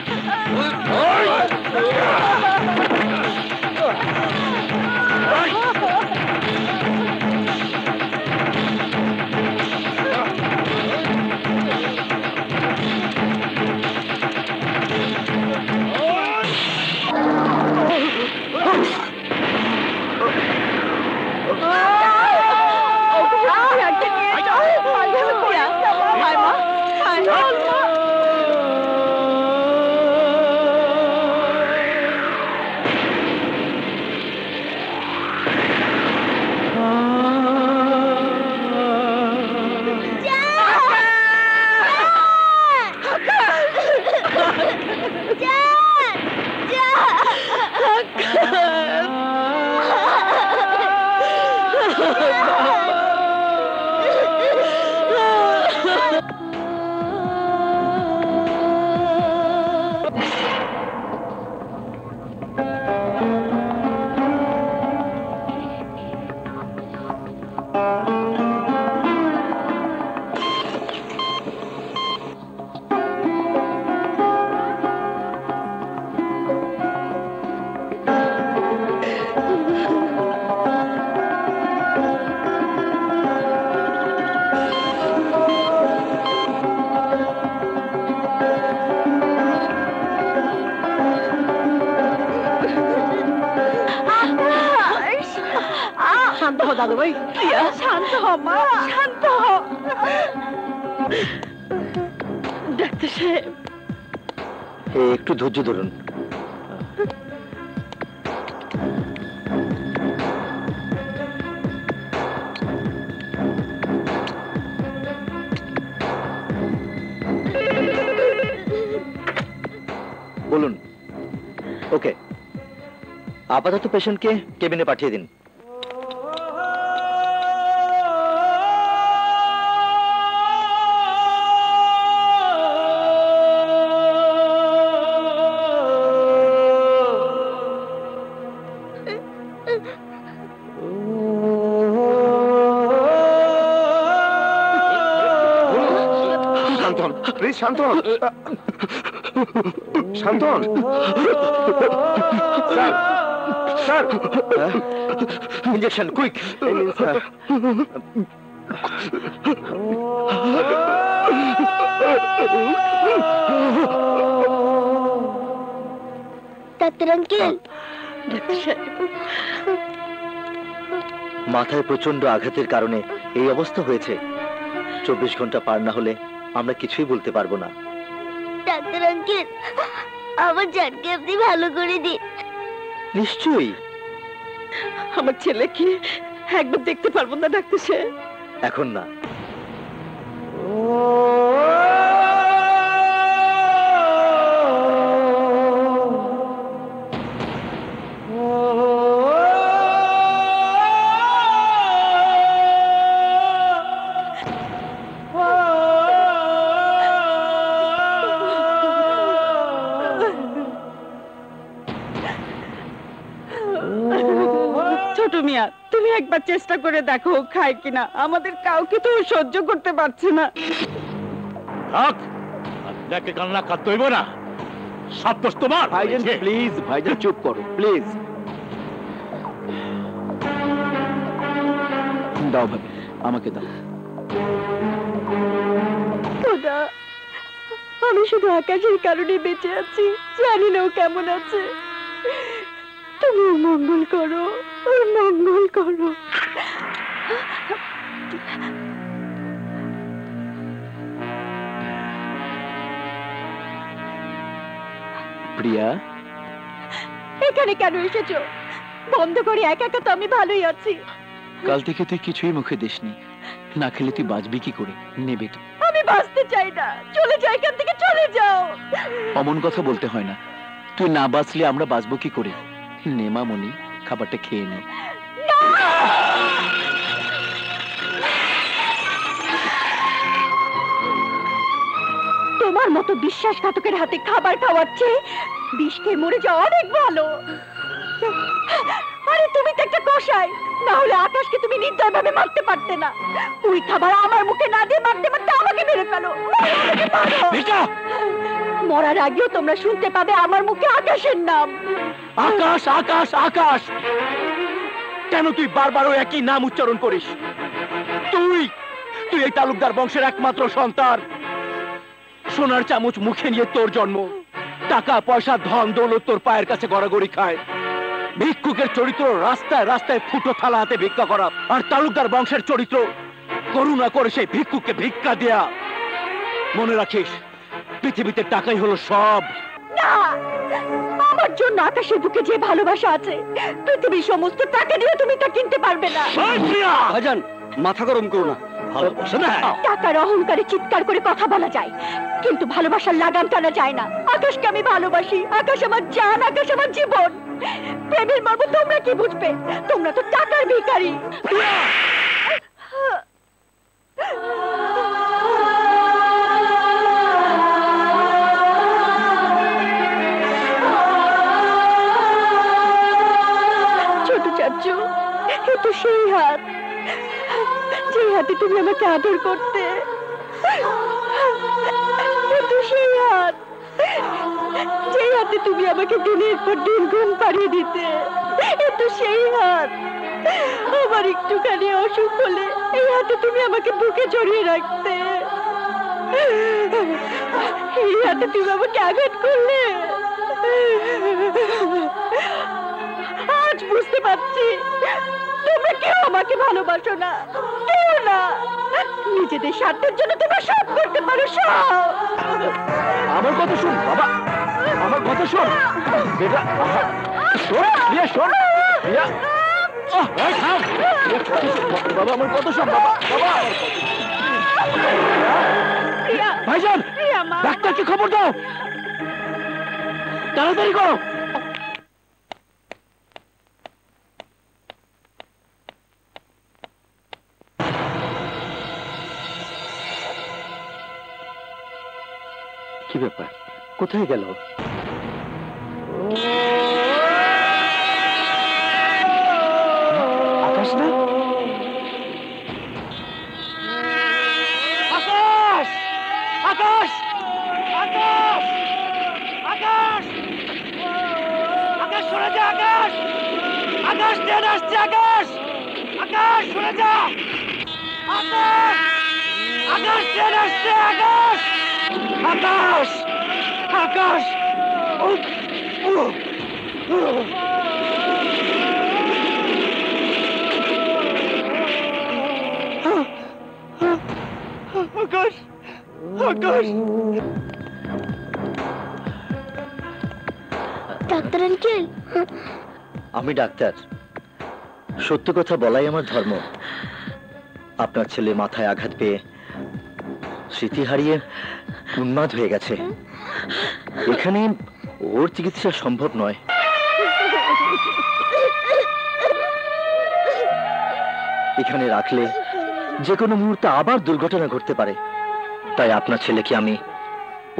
Speaker 5: শান্ত হ দাদু ভাই,
Speaker 1: শান্ত হ মা, শান্ত হ। ডাক্তার সাহেব,
Speaker 3: একটু ধৈর্য ধরুন। বলুন। ওকে, আপাতত পেশেন্টকে কেবিনে পাঠিয়ে দিন।
Speaker 4: শান্ত হন, প্লিজ শান্ত হন, শান্ত হন। Sir, sir,
Speaker 3: injection quick.
Speaker 10: Doctor uncle,
Speaker 3: মাথায় প্রচন্ড আঘাতের কারণে এই অবস্থা হয়েছে। 24 ঘন্টা পার না হলে আমরা কিছুই বলতে পারবো না।
Speaker 10: ডাক্তার আঙ্কেল, আমার জানকে আপনি ভালো করে দিন।
Speaker 3: নিশ্চয়ই।
Speaker 1: আমার ছেলেকে একবার দেখতে পারবো না ডাক্তার সাহেব?
Speaker 3: এখন না।
Speaker 1: ছোট মিয়া, তুমি একবার চেষ্টা করে দেখো খায় কিনা। আমাদের কাউকে তো সহ্য করতে পারছে না।
Speaker 8: থাক, আপনাকে কান্না কাঁদতে হইব না। সব দোষ তোমার।
Speaker 2: ভাইজান প্লিজ, ভাইজান চুপ করো প্লিজ। দাও ভাবি, আমাকে দাও।
Speaker 1: খোদা, আমি শুধু আকাশের কারণে বেঁচে আছি, জানি না ও কেমন আছে। তুমি ওর মঙ্গল করো, ওর মঙ্গল করো।
Speaker 2: প্রিয়া,
Speaker 1: এখানে কেন এসেছো? বন্ধ করে একা একা তো আমি ভালোই আছি।
Speaker 2: কাল থেকে তুই কিছুই মুখে দিসনি, না খেলে তুই বাঁচবি কি করে? নে বেটা।
Speaker 1: আমি বাঁচতে চাই না, চলে যাও এখান থেকে, চলে যাও।
Speaker 2: অমন কথা বলতে হয় না, তুই না বাঁচলে আমরা বাঁচবো কি করে? নে মামনি, খাবারটা খেয়ে নে।
Speaker 1: তোমার মতো বিশ্বাসঘাতকের হাতে খাবার খাওয়াচ্ছে বিষ খেয়ে মরে যাওয়া অনেক ভালো। আরে তুমি তো একটা কসাই, না হলে আকাশকে তুমি নির্দয় ভাবে মারতে পারতে না। ওই খাবার আমার মুখে না দিয়ে মারতে মারতে আমাকে মেরে ফেলো। মরার আগেও তোমরা শুনতে পাবে আমার মুখে আকাশের নাম।
Speaker 2: আকাশ আকাশ আকাশ, কেন তুই বারবার ওই একই নাম উচ্চারণ করিস? তুই তুই এই তালুকদার বংশের একমাত্র সন্তান। সোনার চামচ মুখে নিয়ে তোর জন্ম, টাকা পয়সা ধন দৌলত তোর পায়ের কাছে গড়াগড়ি খায়। ভিক্ষুকের চরিত্র রাস্তায় রাস্তায় ফুটো থালা হাতে ভিক্ষা করা, আর তালুকদার বংশের চরিত্র করুণা করে সেই ভিক্ষুককে ভিক্ষা দেয়া। মনে রাখিস, পৃথিবীতে টাকাই হলো সব।
Speaker 1: না, আমার জন্য আকাশের বুকে যে ভালোবাসা আছে, পৃথিবীর সমস্ত টাকা দিয়ে তুমি তা কিনতে পারবে না।
Speaker 3: ভাইজান, মাথা গরম করো না।
Speaker 2: ভালোবাসা না,
Speaker 1: টাকার অহংকারে চিৎকার করে কথা বলা যায়, কিন্তু ভালোবাসার লাগাম টানা যায় না। আকাশকে আমি ভালোবাসি, আকাশ আমার জান, আকাশ আমার জীবন। প্রেমের মর্ম তোমরা কি বুঝবে? তোমরা তো টাকার ভিখারি। ছোট চাচু, এ তো সেই হাত, যে হাতে তুমি আমাকে আদর করতে। এ তো সেই হাত, যে হাতে তুমি আমাকে দিনের পর দিন ঘুম পাড়িয়ে দিতে। এ তো সেই হাত, আমার একটুখানি অসুখ হলে এই হাতে তুমি আমাকে বুকে জড়িয়ে রাখতে। এই হাতে তুমি আমাকে আঘাত করলে। আজ বুঝতে পারছি তোমরা কেউ আমাকে ভালোবাসো না, কেউ না। নিজেদের স্বার্থের জন্য তোমরা সব করতে পারো, সব।
Speaker 2: আমার কথা শোন বাবা, আমার কথা শোন বেটা। শোন রিয়া, শোন রিয়া। বাবা আমার কথা শোন বাবা। বাবা ভাইজান, ডাক্তারকে খবর দাও, তাড়াতাড়ি করো। কি ব্যাপার, কোথায় গেল? আকাশ না? আকাশ আকাশ আকাশ আকাশ আকাশ, সরে যা আকাশ। আকাশ ট্রেন আসছে, আকাশ আকাশ সরে যা। আকাশ আকাশ ট্রেন আসছে, আকাশ আকাশ আকাশ। আকাশ আকাশ।
Speaker 10: ডাক্তার আঙ্কেল,
Speaker 11: আমি ডাক্তার, সত্য কথা বলাই আমার ধর্ম। আপনার ছেলে মাথায় আঘাত পেয়ে স্মৃতি হারিয়ে উন্মাদ হয়ে গেছে। এখানে ওর চিকিৎসা সম্ভব নয়। এখানে রাখলে যে কোনো মুহূর্তে আবার দুর্ঘটনা ঘটতে পারে, তাই আপনার ছেলেকে আমি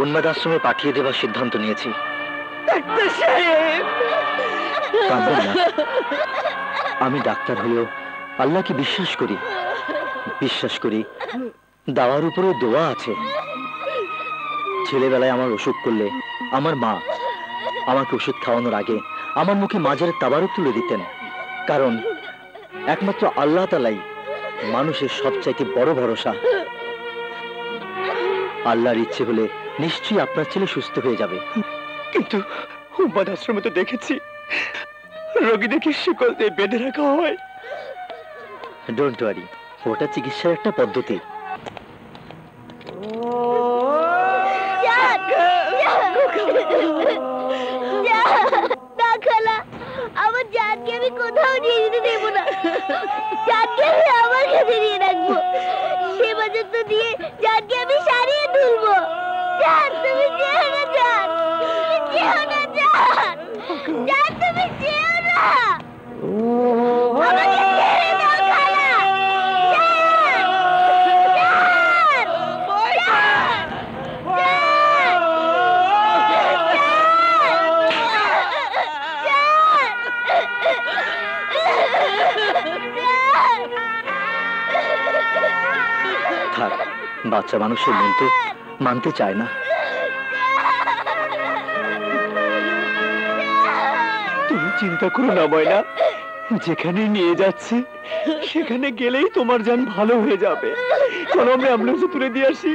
Speaker 11: উন্মাদ আশ্রমে পাঠিয়ে দেওয়ার সিদ্ধান্ত নিয়েছি। কাঁদবেন না। আমি ডাক্তার হলেও আল্লাহকে বিশ্বাস করি। বিশ্বাস করি দাওয়ার উপরে দোয়া আছে। ছেলেবেলায় আমার অসুখ করলে আমার মা আমাকে ওষুধ খাওয়ানোর আগে আমার মুখে মাজারের তাবারুক তুলে দিতেন, কারণ একমাত্র আল্লাহ তাআলাই মানুষের সবচাইতে বড় ভরসা। আল্লাহর ইচ্ছে হলে নিশ্চয়ই আপনার ছেলে সুস্থ হয়ে যাবে।
Speaker 3: কিন্তু উম্মাদ আশ্রমে তো দেখেছি রোগীদেরকে শিকল দিয়ে বেঁধে রাখা হয়।
Speaker 11: ডোন্ট ওয়ারি, ওটা চিকিৎসার একটা পদ্ধতি।
Speaker 10: আমার জানকে আমি কোথাও নিয়ে যেতে দেবো না। জানকে আমি আমার কাছে নিয়ে রাখবো। সে পর্যন্ত দিয়ে জানকে আমি সারিয়ে তুলবো। জান, তুমি যেও না, জান, যেও না, জান, জান, তুমি যেও না। আমাকে ছেড়ে দাও খালা। জান,
Speaker 11: থাক, বাচ্চা মানুষের মন তো মানতে চায় না।
Speaker 3: চিন্তা করো না ময়না, যেখানে নিয়ে যাচ্ছি সেখানে গেলেই তোমার জান ভালো হয়ে যাবে। চলো আমরা অ্যাম্বুলেন্সে তুলে দিয়ে আসি।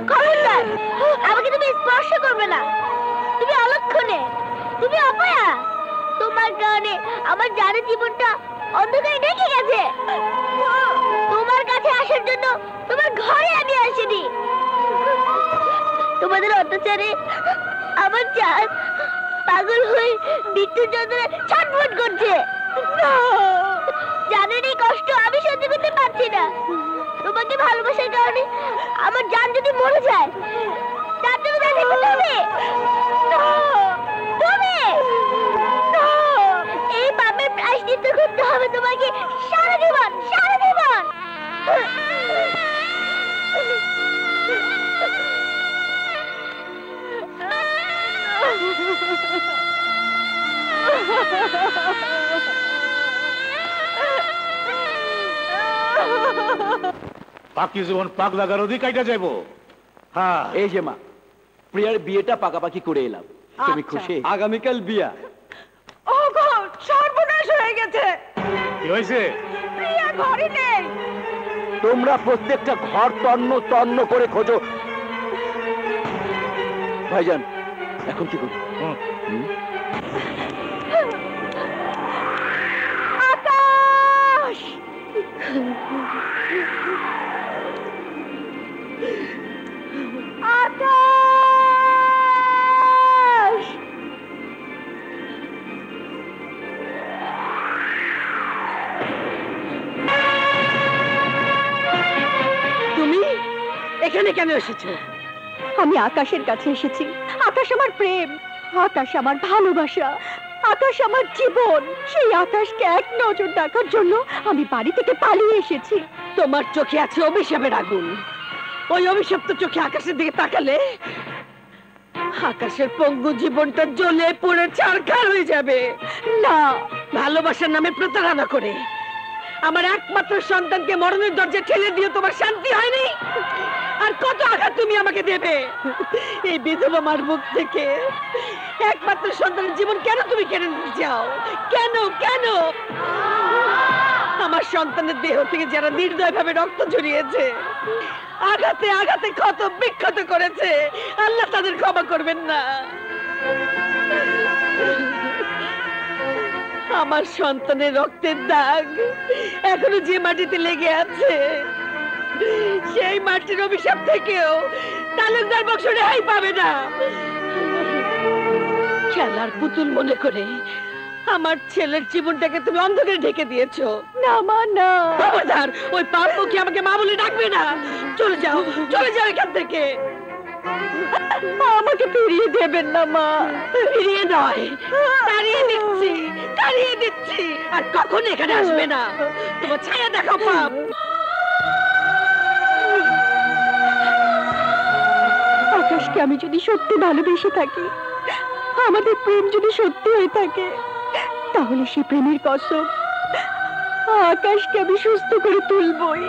Speaker 10: খবরদার, আমাকে তুমি স্পর্শ করবে না। তুমি অলক্ষণে, তুমি অপয়া। তোমার কারণে আমার জানের জীবনটা অন্ধকারে ঢেকে গেছে। তোমার কাছে আসার জন্য তোমার ঘরে আমি আসিনি। তোমাদের অত্যাচারে আমার জান পাগল হয়ে মৃত্যুর যন্ত্রণায় ছটফট করছে। জানের এই কষ্ট আমি সহ্য করতে পারছি না। তোমাকে ভালোবাসার কারণে আমার জান যদি মরে যায়, তার জন্য তুমি এই পাপের প্রায়শ্চিত্ত করতে হবে তোমাকে সারা জীবন, সারা জীবন।
Speaker 8: বাকি জীবন পাক লাগার অধিক কাইটা যাইব। হ্যাঁ,
Speaker 2: এই যে মা, প্রিয়ার বিয়েটা পাকাপাকি করে এলাম। তুমি খুশি?
Speaker 3: আগামীকাল বিয়া।
Speaker 1: ওগো, সর্বনাশ হয়ে গেছে।
Speaker 8: কি হয়েছে?
Speaker 1: প্রিয়া ঘরে নেই।
Speaker 2: তোমরা প্রত্যেকটা ঘর তন্ন তন্ন করে খোঁজো। ভাইজান, এখন কি করি?
Speaker 1: আকাশ! আকাশ!
Speaker 5: তুমি এখানে কেন এসেছো?
Speaker 1: আমি আকাশের কাছে এসেছি। আকাশ আমার প্রেম, আকাশ আমার ভালোবাসা, আকাশ আমার জীবন। সেই আকাশকে এক নজর দেখার জন্য আমি বাড়ি থেকে পালিয়ে এসেছি।
Speaker 5: তোমার চোখে আছে অভিশাপের আগুন। ওই অভিশপ্ত চোখে আকাশের দিকে তাকালে আকাশের পঙ্গু জীবনটা জ্বলে পুড়ে ছারখার হয়ে যাবে।
Speaker 1: না,
Speaker 5: ভালোবাসার নামে প্রতারণা করে আমার একমাত্র সন্তানকে মরণের দরজায় ঠেলে দিয়ে তোমার শান্তি হয়নি? আর কত আঘাত তুমি আমাকে দেবে? এই বিধবা মার মুখ থেকে একমাত্র সন্তানের জীবন কেন তুমি কেড়ে নিতে চাও? কেন কেন? আমার সন্তানের দেহ থেকে যারা নির্দয়ভাবে রক্ত ঝরিয়েছে, আঘাতে আঘাতে ক্ষত বিক্ষত করেছে, আল্লাহ তাদের ক্ষমা করবেন না। আমার সন্তানের রক্তের দাগ এখনো যে মাটিতে লেগে আছে, সেই মাটির অভিশাপ থেকেও তালুকদার বংশ রেহাই পাবে না। খেলার পুতুল মনে করে আমার ছেলের জীবনটাকে তুমি অন্ধকারে ঢেকে দিয়েছো।
Speaker 1: না মা, না।
Speaker 5: খবরদার, ওই পাপ মুখে আমাকে মা বলে ডাকবে না। চলে যাও, চলে যাও এখান থেকে।
Speaker 1: আমাকে ফিরিয়ে দেবেন না মা।
Speaker 5: ফিরিয়ে নয়, তাড়িয়ে দিচ্ছি, তাড়িয়ে দিচ্ছি। আর কখনো এখানে আসবে না। তোমার ছায়া দেখো পাপ।
Speaker 1: আকাশকে আমি যদি সত্যি ভালোবেসে থাকি, আমাদের প্রেম যদি সত্যি হয়ে থাকে, তাহলে সে প্রেমের কসম আকাশকে আমি সুস্থ করে তুলবই,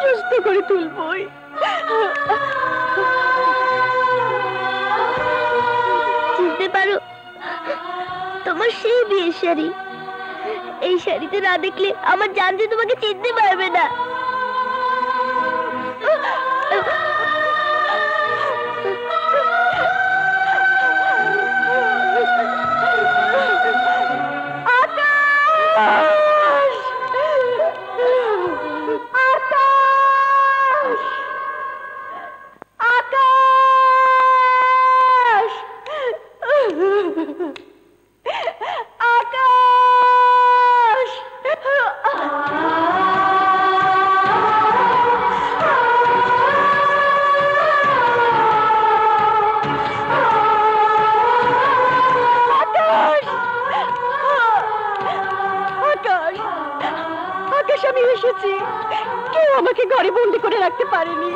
Speaker 1: সুস্থ করে তুলবই।
Speaker 10: চিনতে পারো তোমার সেই বিয়ের শাড়ি? এই শাড়িতে না দেখলে আমার জান যে তোমাকে চিনতে পারবে না।
Speaker 1: আমি এসেছি, কেউ আমাকে ঘরে বন্দি করে রাখতে পারেনি।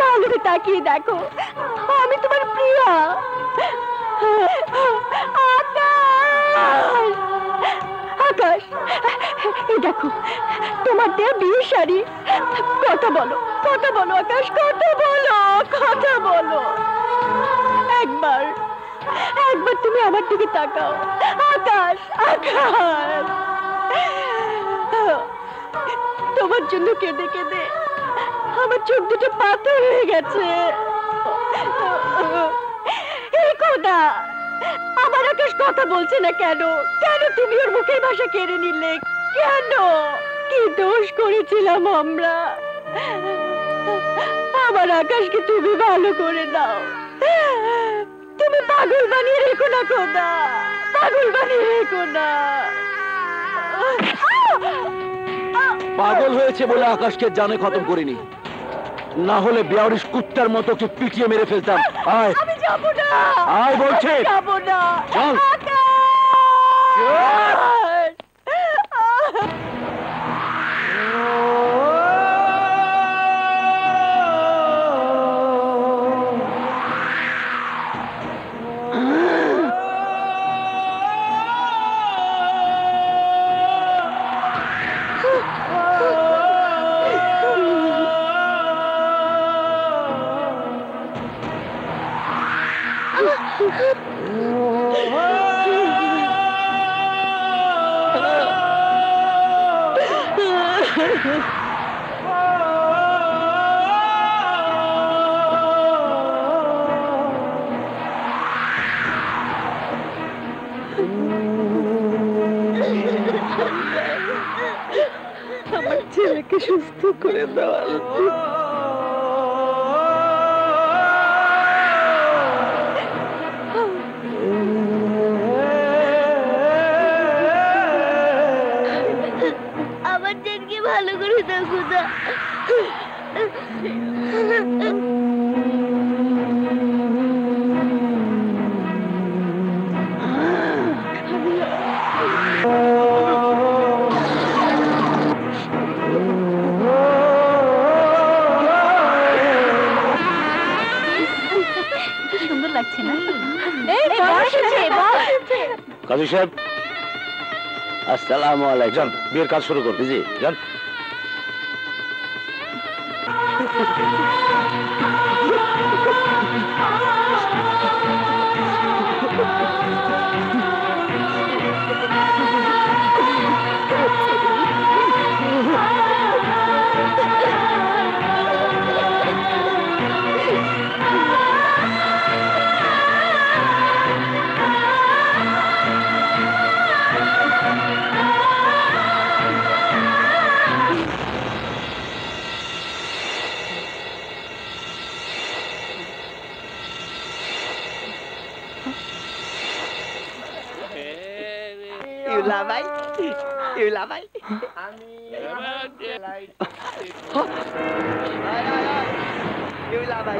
Speaker 1: ভালো করে তাকিয়ে দেখো, আমি তোমার প্রিয়া। আকাশ, এই দেখো তোমার দেয়া বিয়ের শাড়ি। কথা বলো, কথা বলো আকাশ, কথা বলো, কথা বলো। একবার একবার তুমি আমার দিকে তাকাও আকাশ, আকাশ। তোমার জন্য কেঁদে কেঁদে আমার চোখ দুটো পাথর হয়ে গেছে। এই খোদা, আমার আকাশ কথা বলছে না কেন? কেন তুমি ওর মুখের ভাষা কেড়ে নিলে? কেন? কি দোষ করেছিলাম আমরা? আমার আকাশকে তুমি ভালো করে দাও, তুমি পাগল বানিয়ে রেখো না খোদা, পাগল বানিয়ে রেখো না।
Speaker 2: পাগল হয়েছে বলে আকাশকে জানে খতম করিনি, না হলে বেয়ারিশ কুত্তার মতো ওকে পিটিয়ে মেরে ফেলতাম। আয়,
Speaker 1: আমি যাব না,
Speaker 2: আয় বলছে,
Speaker 1: যাব না।
Speaker 2: চল।
Speaker 1: আমার ছেলেকে সুস্থ করে দেওয়া।
Speaker 10: আমার জানকে ভালো করে দাও খোদা।
Speaker 1: সুন্দর লাগছে না?
Speaker 8: কাজী সাহেব, আসসালামু আলাইকুম। যান, বিয়ের কাজ শুরু করুন। জি, যান।
Speaker 11: ইউলা ভাই, ইউলা ভাই, ইউলা ভাই।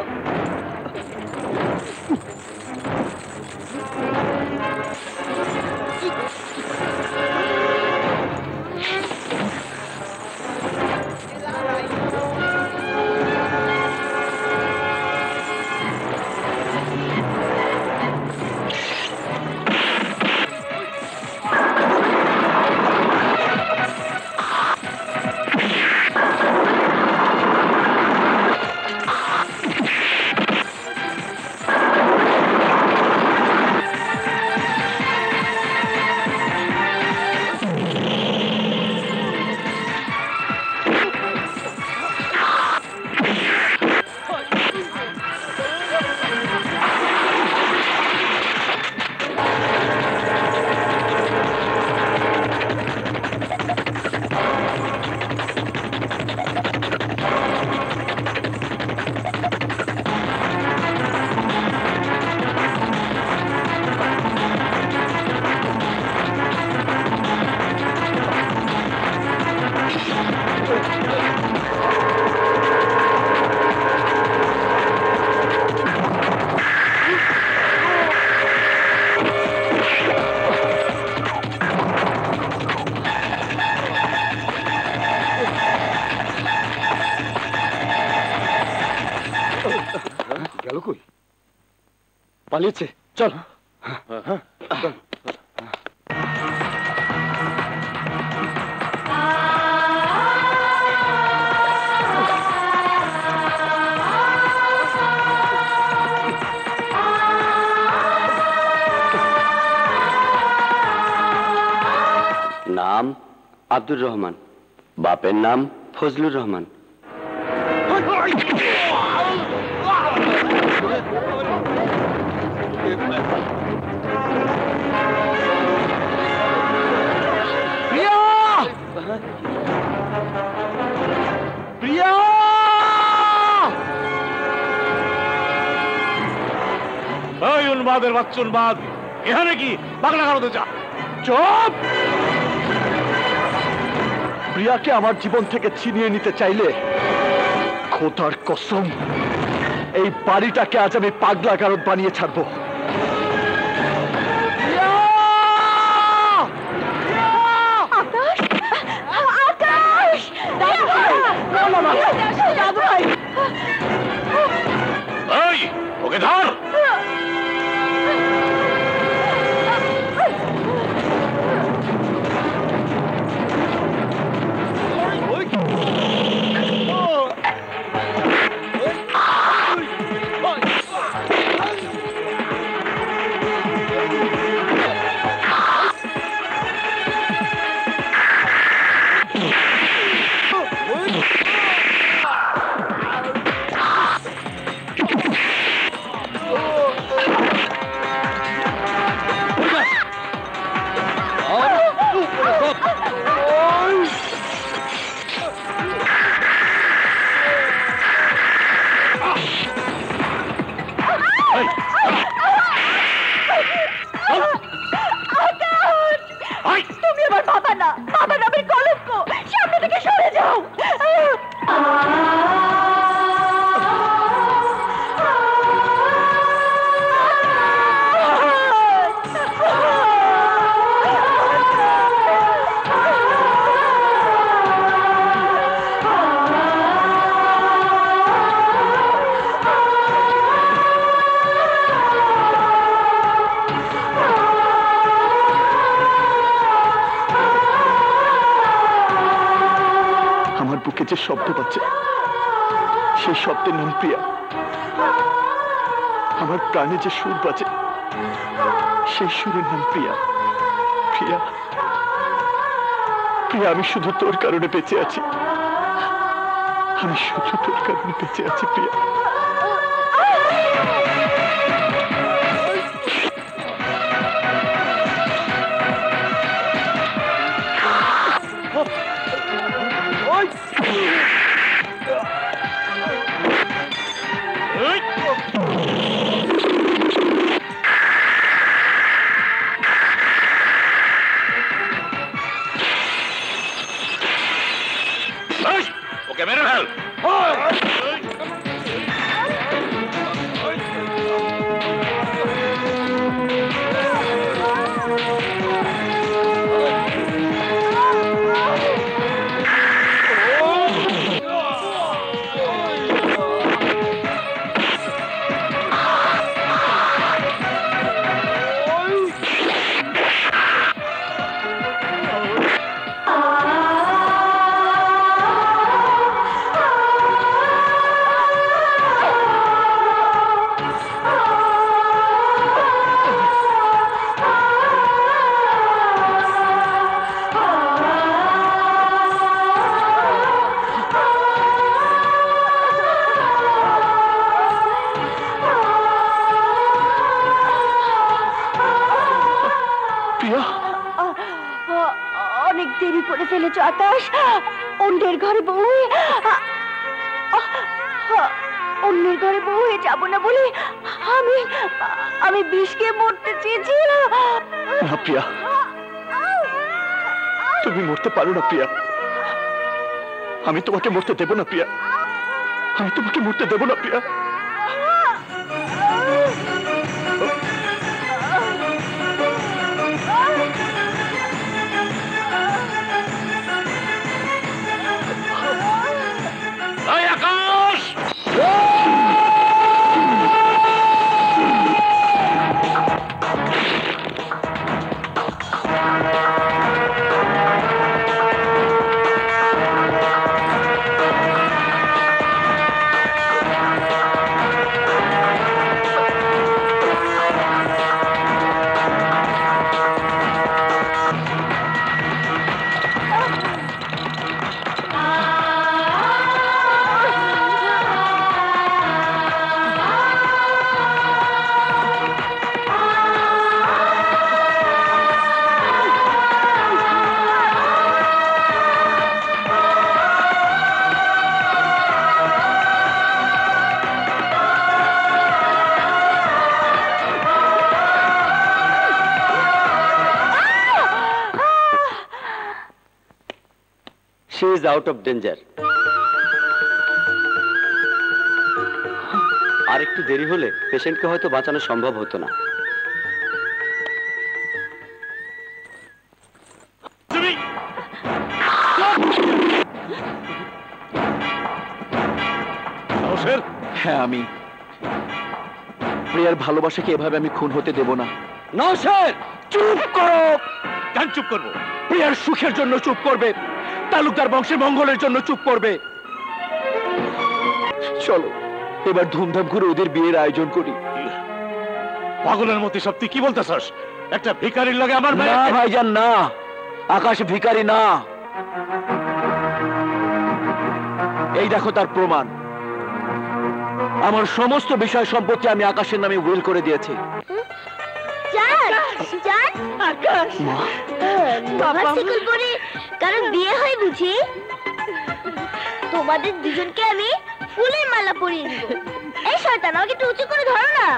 Speaker 9: পালিয়েছে, চল।
Speaker 12: নাম আব্দুর রহমান, বাপের নাম ফজলুর রহমান।
Speaker 2: প্রিয়া!
Speaker 8: ওই উন্মাদের বাচ্চা উন্মাদ, এখানে কি পাগলা কারোতে যা।
Speaker 3: চুপ! প্রিয়াকে আমার জীবন থেকে ছিনিয়ে নিতে চাইলে খোদার কসম এই বাড়িটাকে আজ আমি পাগলা গারদ বানিয়ে ছাড়বো।
Speaker 8: এই ওকে ধর।
Speaker 1: তুমি আমার বাবা না, বাবা নামের কলঙ্ক, সামনে থেকে সরে যাও।
Speaker 3: বুকে যে শব্দ পাচ্ছে সেই শব্দের নাম প্রিয়া। আমার প্রাণে যে সুর বাজে সেই সুরের নাম প্রিয়া। প্রিয়া, প্রিয়া, আমি শুধু তোর কারণে বেঁচে আছি, আমি শুধু তোর কারণে বেঁচে আছি প্রিয়া।
Speaker 8: ওকে মেরে ফেল।
Speaker 1: অনেক দেরি করে ফেলেছো আকাশ। অন্যের ঘরে বউ হয়ে অন্যের ঘরে বউ হয়ে যাবো না বলে আমি বিষ খেয়ে মরতে চেয়েছিলাম।
Speaker 3: না প্রিয়া, তুমি মরতে পারো না প্রিয়া। আমি তোমাকে মরতে দেব না প্রিয়া, আমি তোমাকে মরতে দেব না Priya.
Speaker 12: She is out of danger. আর একটু দেরি হলে পেশেন্টকে হয়তো বাঁচানো সম্ভব হতো না।
Speaker 2: হ্যাঁ, আমি প্রিয়ার ভালোবাসাকে এভাবে আমি খুন হতে দেব না।
Speaker 12: নওশাদ,
Speaker 2: চুপ করো। কেন চুপ করবো? প্রিয়ার সুখের জন্য চুপ করবে, তালুকদার বংশের মঙ্গলের জন্য চুপ করবে। চলো এবার ধুমধাম করে ওদের বিয়ের আয়োজন করি।
Speaker 8: পাগলের মতো সব তুই কি বলতেছস? একটা ভিখারির লাগে আমার
Speaker 2: না ভাইজান, না, আকাশ ভিখারি না। এই দেখো তার প্রমাণ। আমার সমস্ত বিষয় সম্পত্তি আমি আকাশের নামে উইল করে দিয়েছি।
Speaker 10: কারণ বিয়ে হয় বুঝি? তোমাদের দুজনকে আমি ফুলের মালা পরিয়ে দিব। এই শয়তান, আমাকে একটু উঁচু করে ধরো না।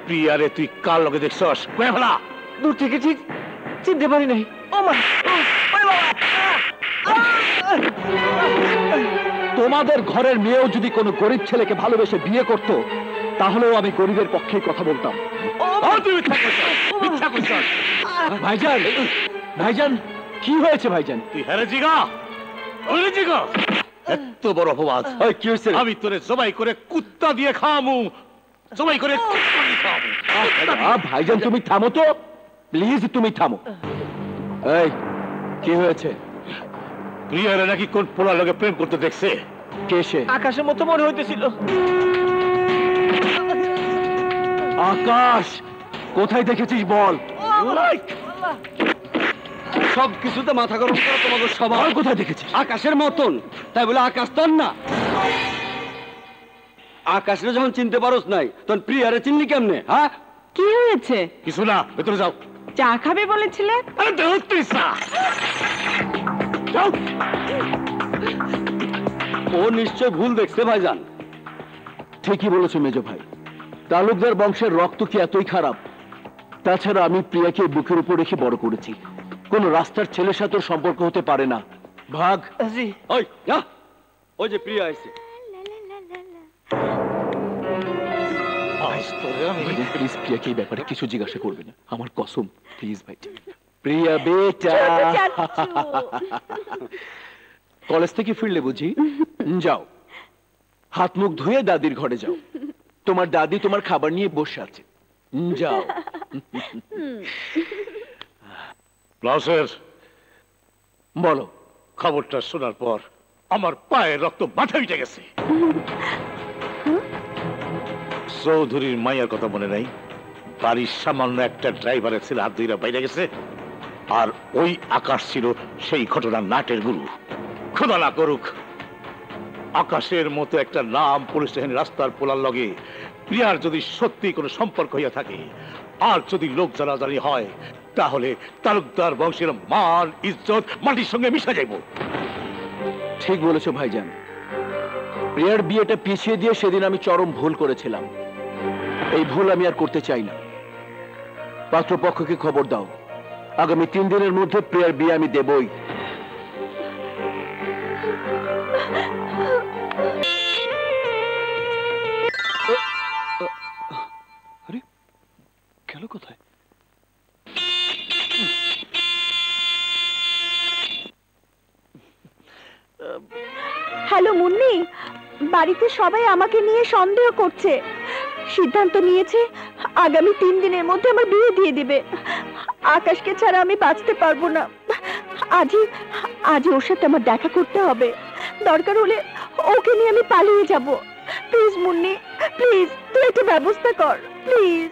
Speaker 8: প্রিয়ারে তুই কার লগে দেখছস? কয়ে ফেলা।
Speaker 11: দূর থেকে ঠিক চিনতে পারি নাই। ও মা,
Speaker 3: তোমাদের ঘরের মেয়েও যদি কোনো গরিব ছেলেকে ভালোবেসে বিয়ে করত, তাহলেও আমি গরিবের পক্ষেই কথা বলতাম।
Speaker 2: ভাইজান, ভাইজান কি হয়েছে ভাইজান?
Speaker 8: তুই হেরে জিগা, ওরে জিগা। এত বড় অপবাদ।
Speaker 2: কি হয়েছে?
Speaker 8: আমি তোরে জবাই করে কুত্তা দিয়ে খাওয়ামু, জবাই করে কুত্তা দিয়ে খাওয়ামু।
Speaker 2: ভাইজান তুমি থামো তো, প্লিজ তুমি থামো। এই কি হয়েছে?
Speaker 8: প্রিয়ারে নাকি কোন পোলার লগে প্রেম করতে দেখছে।
Speaker 2: কে সে?
Speaker 11: আকাশের মতো মনে হইতেছিল।
Speaker 2: আকাশ, কোথায় দেখেছিস বল?
Speaker 12: সব কিছুতে মাথা গরম করা তোমাদের স্বভাব।
Speaker 2: কোথায় দেখেছিস?
Speaker 12: আকাশের মতন, তাই বলে আকাশ তোর না। আকাশরে যখন চিনতে পারোস নাই, তখন প্রিয়ারে চিনলি কেমনে? হ্যাঁ,
Speaker 6: কি হয়েছে?
Speaker 8: কিছু না, ভেতরে যাও।
Speaker 6: চা খাবে বলেছিলে?
Speaker 8: আরে দেখ তুই চা। যাও।
Speaker 12: ও নিশ্চয় ভুল দেখছে ভাইজান।
Speaker 2: ঠিকই বলেছো মেজো ভাই, তালুকদার বংশের রক্ত কি এতই খারাপ? তাছাড়া আমি প্রিয়াকে বুকের উপর রেখে বড় করেছি, কোন রাস্তার ছেলের সাথে সম্পর্ক হতে পারে না। ভাগ।
Speaker 12: ওই না, ওই যে প্রিয়া আছে।
Speaker 2: প্লিজ প্রিয়াকে এই ব্যাপারে কিছু জিজ্ঞাসা করবে না, আমার কসম, প্লিজ ভাই। প্রিয়া বেটা, কলেজ থেকে ফিরলে বুঝি? যাও, হাত মুখ ধুয়ে দাদির ঘরে যাও, তোমার দাদি তোমার খাবার নিয়ে বসে আছে। যাও।
Speaker 8: লাউসের,
Speaker 2: বলো।
Speaker 8: খবরটা শোনার পর আমার পায়ের রক্ত মাথা উঠে গেছে। চৌধুরীর মাইয়ার কথা মনে নাই? বাড়ির সামান্য একটা ড্রাইভারের ছেলে হাত ধইরা বাইরে গেছে, আর ওই আকাশ ছিল সেই ঘটনার নাটের গুরু। খোদা না করুক আকাশের মতো একটা নাম পুলিশ স্টেশনের রাস্তার পোলার লগে প্রিয়ার যদি সত্যি কোনো সম্পর্ক হইয়া থাকে, আর যদি লোক জানাজানি হয়, তাহলে তালুকদার বংশের মান ইজ্জত মাটির সঙ্গে মিশা যাইব।
Speaker 2: ঠিক বলেছো ভাইজান, প্রিয়ার বিয়েটা পিছিয়ে দিয়ে সেদিন আমি চরম ভুল করেছিলাম। এই ভুল আমি আর করতে চাই না। পাত্রপক্ষকে খবর দাও, আগামী 3 দিনের মধ্যে প্রিয়ার বিয়ে আমি দেবই।
Speaker 3: আরে গেল কোথায়?
Speaker 1: হ্যালো মুন্নি, বাড়িতে সবাই আমাকে নিয়ে সন্দেহ করছে। সিদ্ধান্ত নিয়েছে আগামী 3 দিনের মধ্যে আমার বিয়ে দিয়ে দিবে। আকাশকে ছাড়া আমি বাঁচতে পারবো না। আজই ওর সাথে আমার দেখা করতে হবে। দরকার হলে ওকে নিয়ে আমি পালিয়ে যাব। প্লিজ মুন্নি, প্লিজ তুই একটা ব্যবস্থা কর, প্লিজ।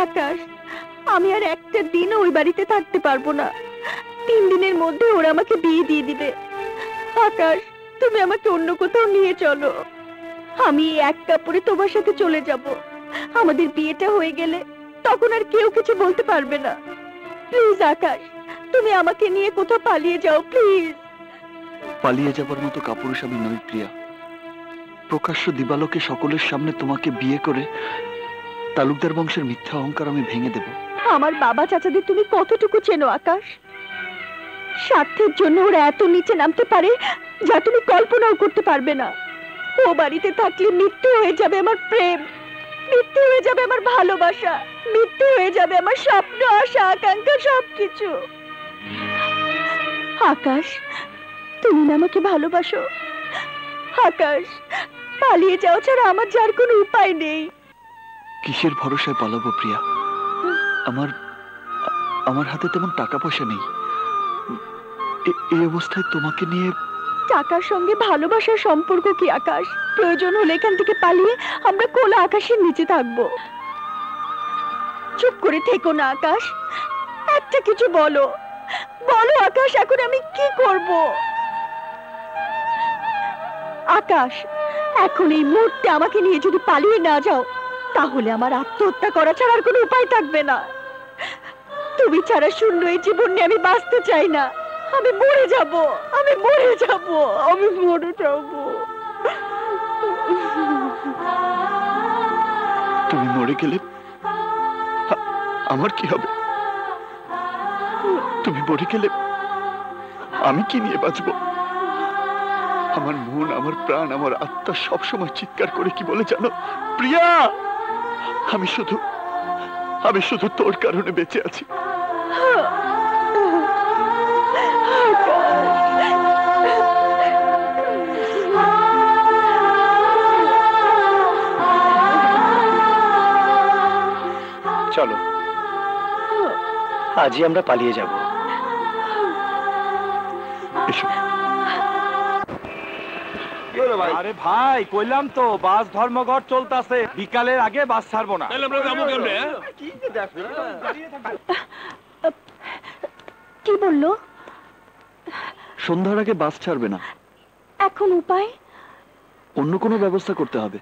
Speaker 1: আকাশ, আমি আর একটা দিনও ওই বাড়িতে থাকতে পারবো না। 3 দিনের মধ্যে ওরা আমাকে বিয়ে দিয়ে দিবে। আকাশ, তুমি আমাকে অন্য কোথাও নিয়ে চলো। আমি এক কাপড়ে তোমার সাথে চলে যাব। আমাদের বিয়েটা হয়ে গেলে তখন আর কেউ কিছু বলতে পারবে না। প্লিজ আকাশ, তুমি আমাকে নিয়ে কোথাও পালিয়ে যাও প্লিজ।
Speaker 3: পালিয়ে যাবার মতো কাপুরুষ আমি নই প্রিয়া। প্রকাশ্য দিবালোকে সকলের সামনে তোমাকে বিয়ে করে তালুকদার বংশের মিথ্যা অহংকার আমি ভেঙে দেব।
Speaker 1: আমার বাবা চাচাদের তুমি কতটুকু চেনো আকাশ? স্বার্থের জন্য ওরা এত নিচে নামতে পারে যা তুমি কল্পনাও করতে পারবে না। ও বাড়িতে থাকলে মৃত্যু হয়ে যাবে আমার প্রেম, মৃত্যু হয়ে যাবে আমার ভালোবাসা, মৃত্যু হয়ে যাবে আমার স্বপ্ন, আশা, আকাঙ্ক্ষা, সবকিছু। আকাশ, তুমি না আমাকে ভালোবাসো? আকাশ, পালিয়ে যাও ছাড়া আমার যার কোনো উপায় নেই।
Speaker 3: কিসের ভরসায় পালাবো প্রিয়া? আমার হাতে তেমন টাকা পয়সা নেই। এই অবস্থায় তোমাকে নিয়ে।
Speaker 1: টাকার সঙ্গে ভালোবাসার সম্পর্ক কি আকাশ? প্রয়োজন হলে এখান থেকে পালিয়ে আমরা খোলা আকাশের নিচে থাকবো। চুপ করে থেকো না আকাশ, একটা কিছু বলো, বলো আকাশ, এখন আমি কি করব? আকাশ, এখন এই মুহূর্তে আমাকে নিয়ে যদি পালিয়ে না যাও তাহলে আমার আত্মহত্যা করা ছাড়া আর কোনো উপায় থাকবে না। তুমি ছাড়া শূন্য এই জীবন নিয়ে আমি বাঁচতে চাই না। আমি মরে যাব, আমি মরে যাব, আমি মরে যাব।
Speaker 3: তুমি মরে গেলে আমার কি হবে? তুমি মরে গেলে আমি কি নিয়ে বাঁচবো? আমার মন, আমার প্রাণ, আমার আত্মা সবসময় চিৎকার করে কি বলে জানো? প্রিয়া, আমি শুধু তোর কারণে বেঁচে আছি।
Speaker 11: চলো, আজই আমরা পালিয়ে যাব।
Speaker 13: আরে ভাই, কইলাম তো বাস ধর্মঘট চলতেছে, বিকালের আগে বাস ছাড়বো না।
Speaker 1: কি বললো?
Speaker 3: সন্ধ্যার আগে বাস ছাড়বে না।
Speaker 1: এখন উপায়?
Speaker 3: অন্য কোনো ব্যবস্থা করতে হবে।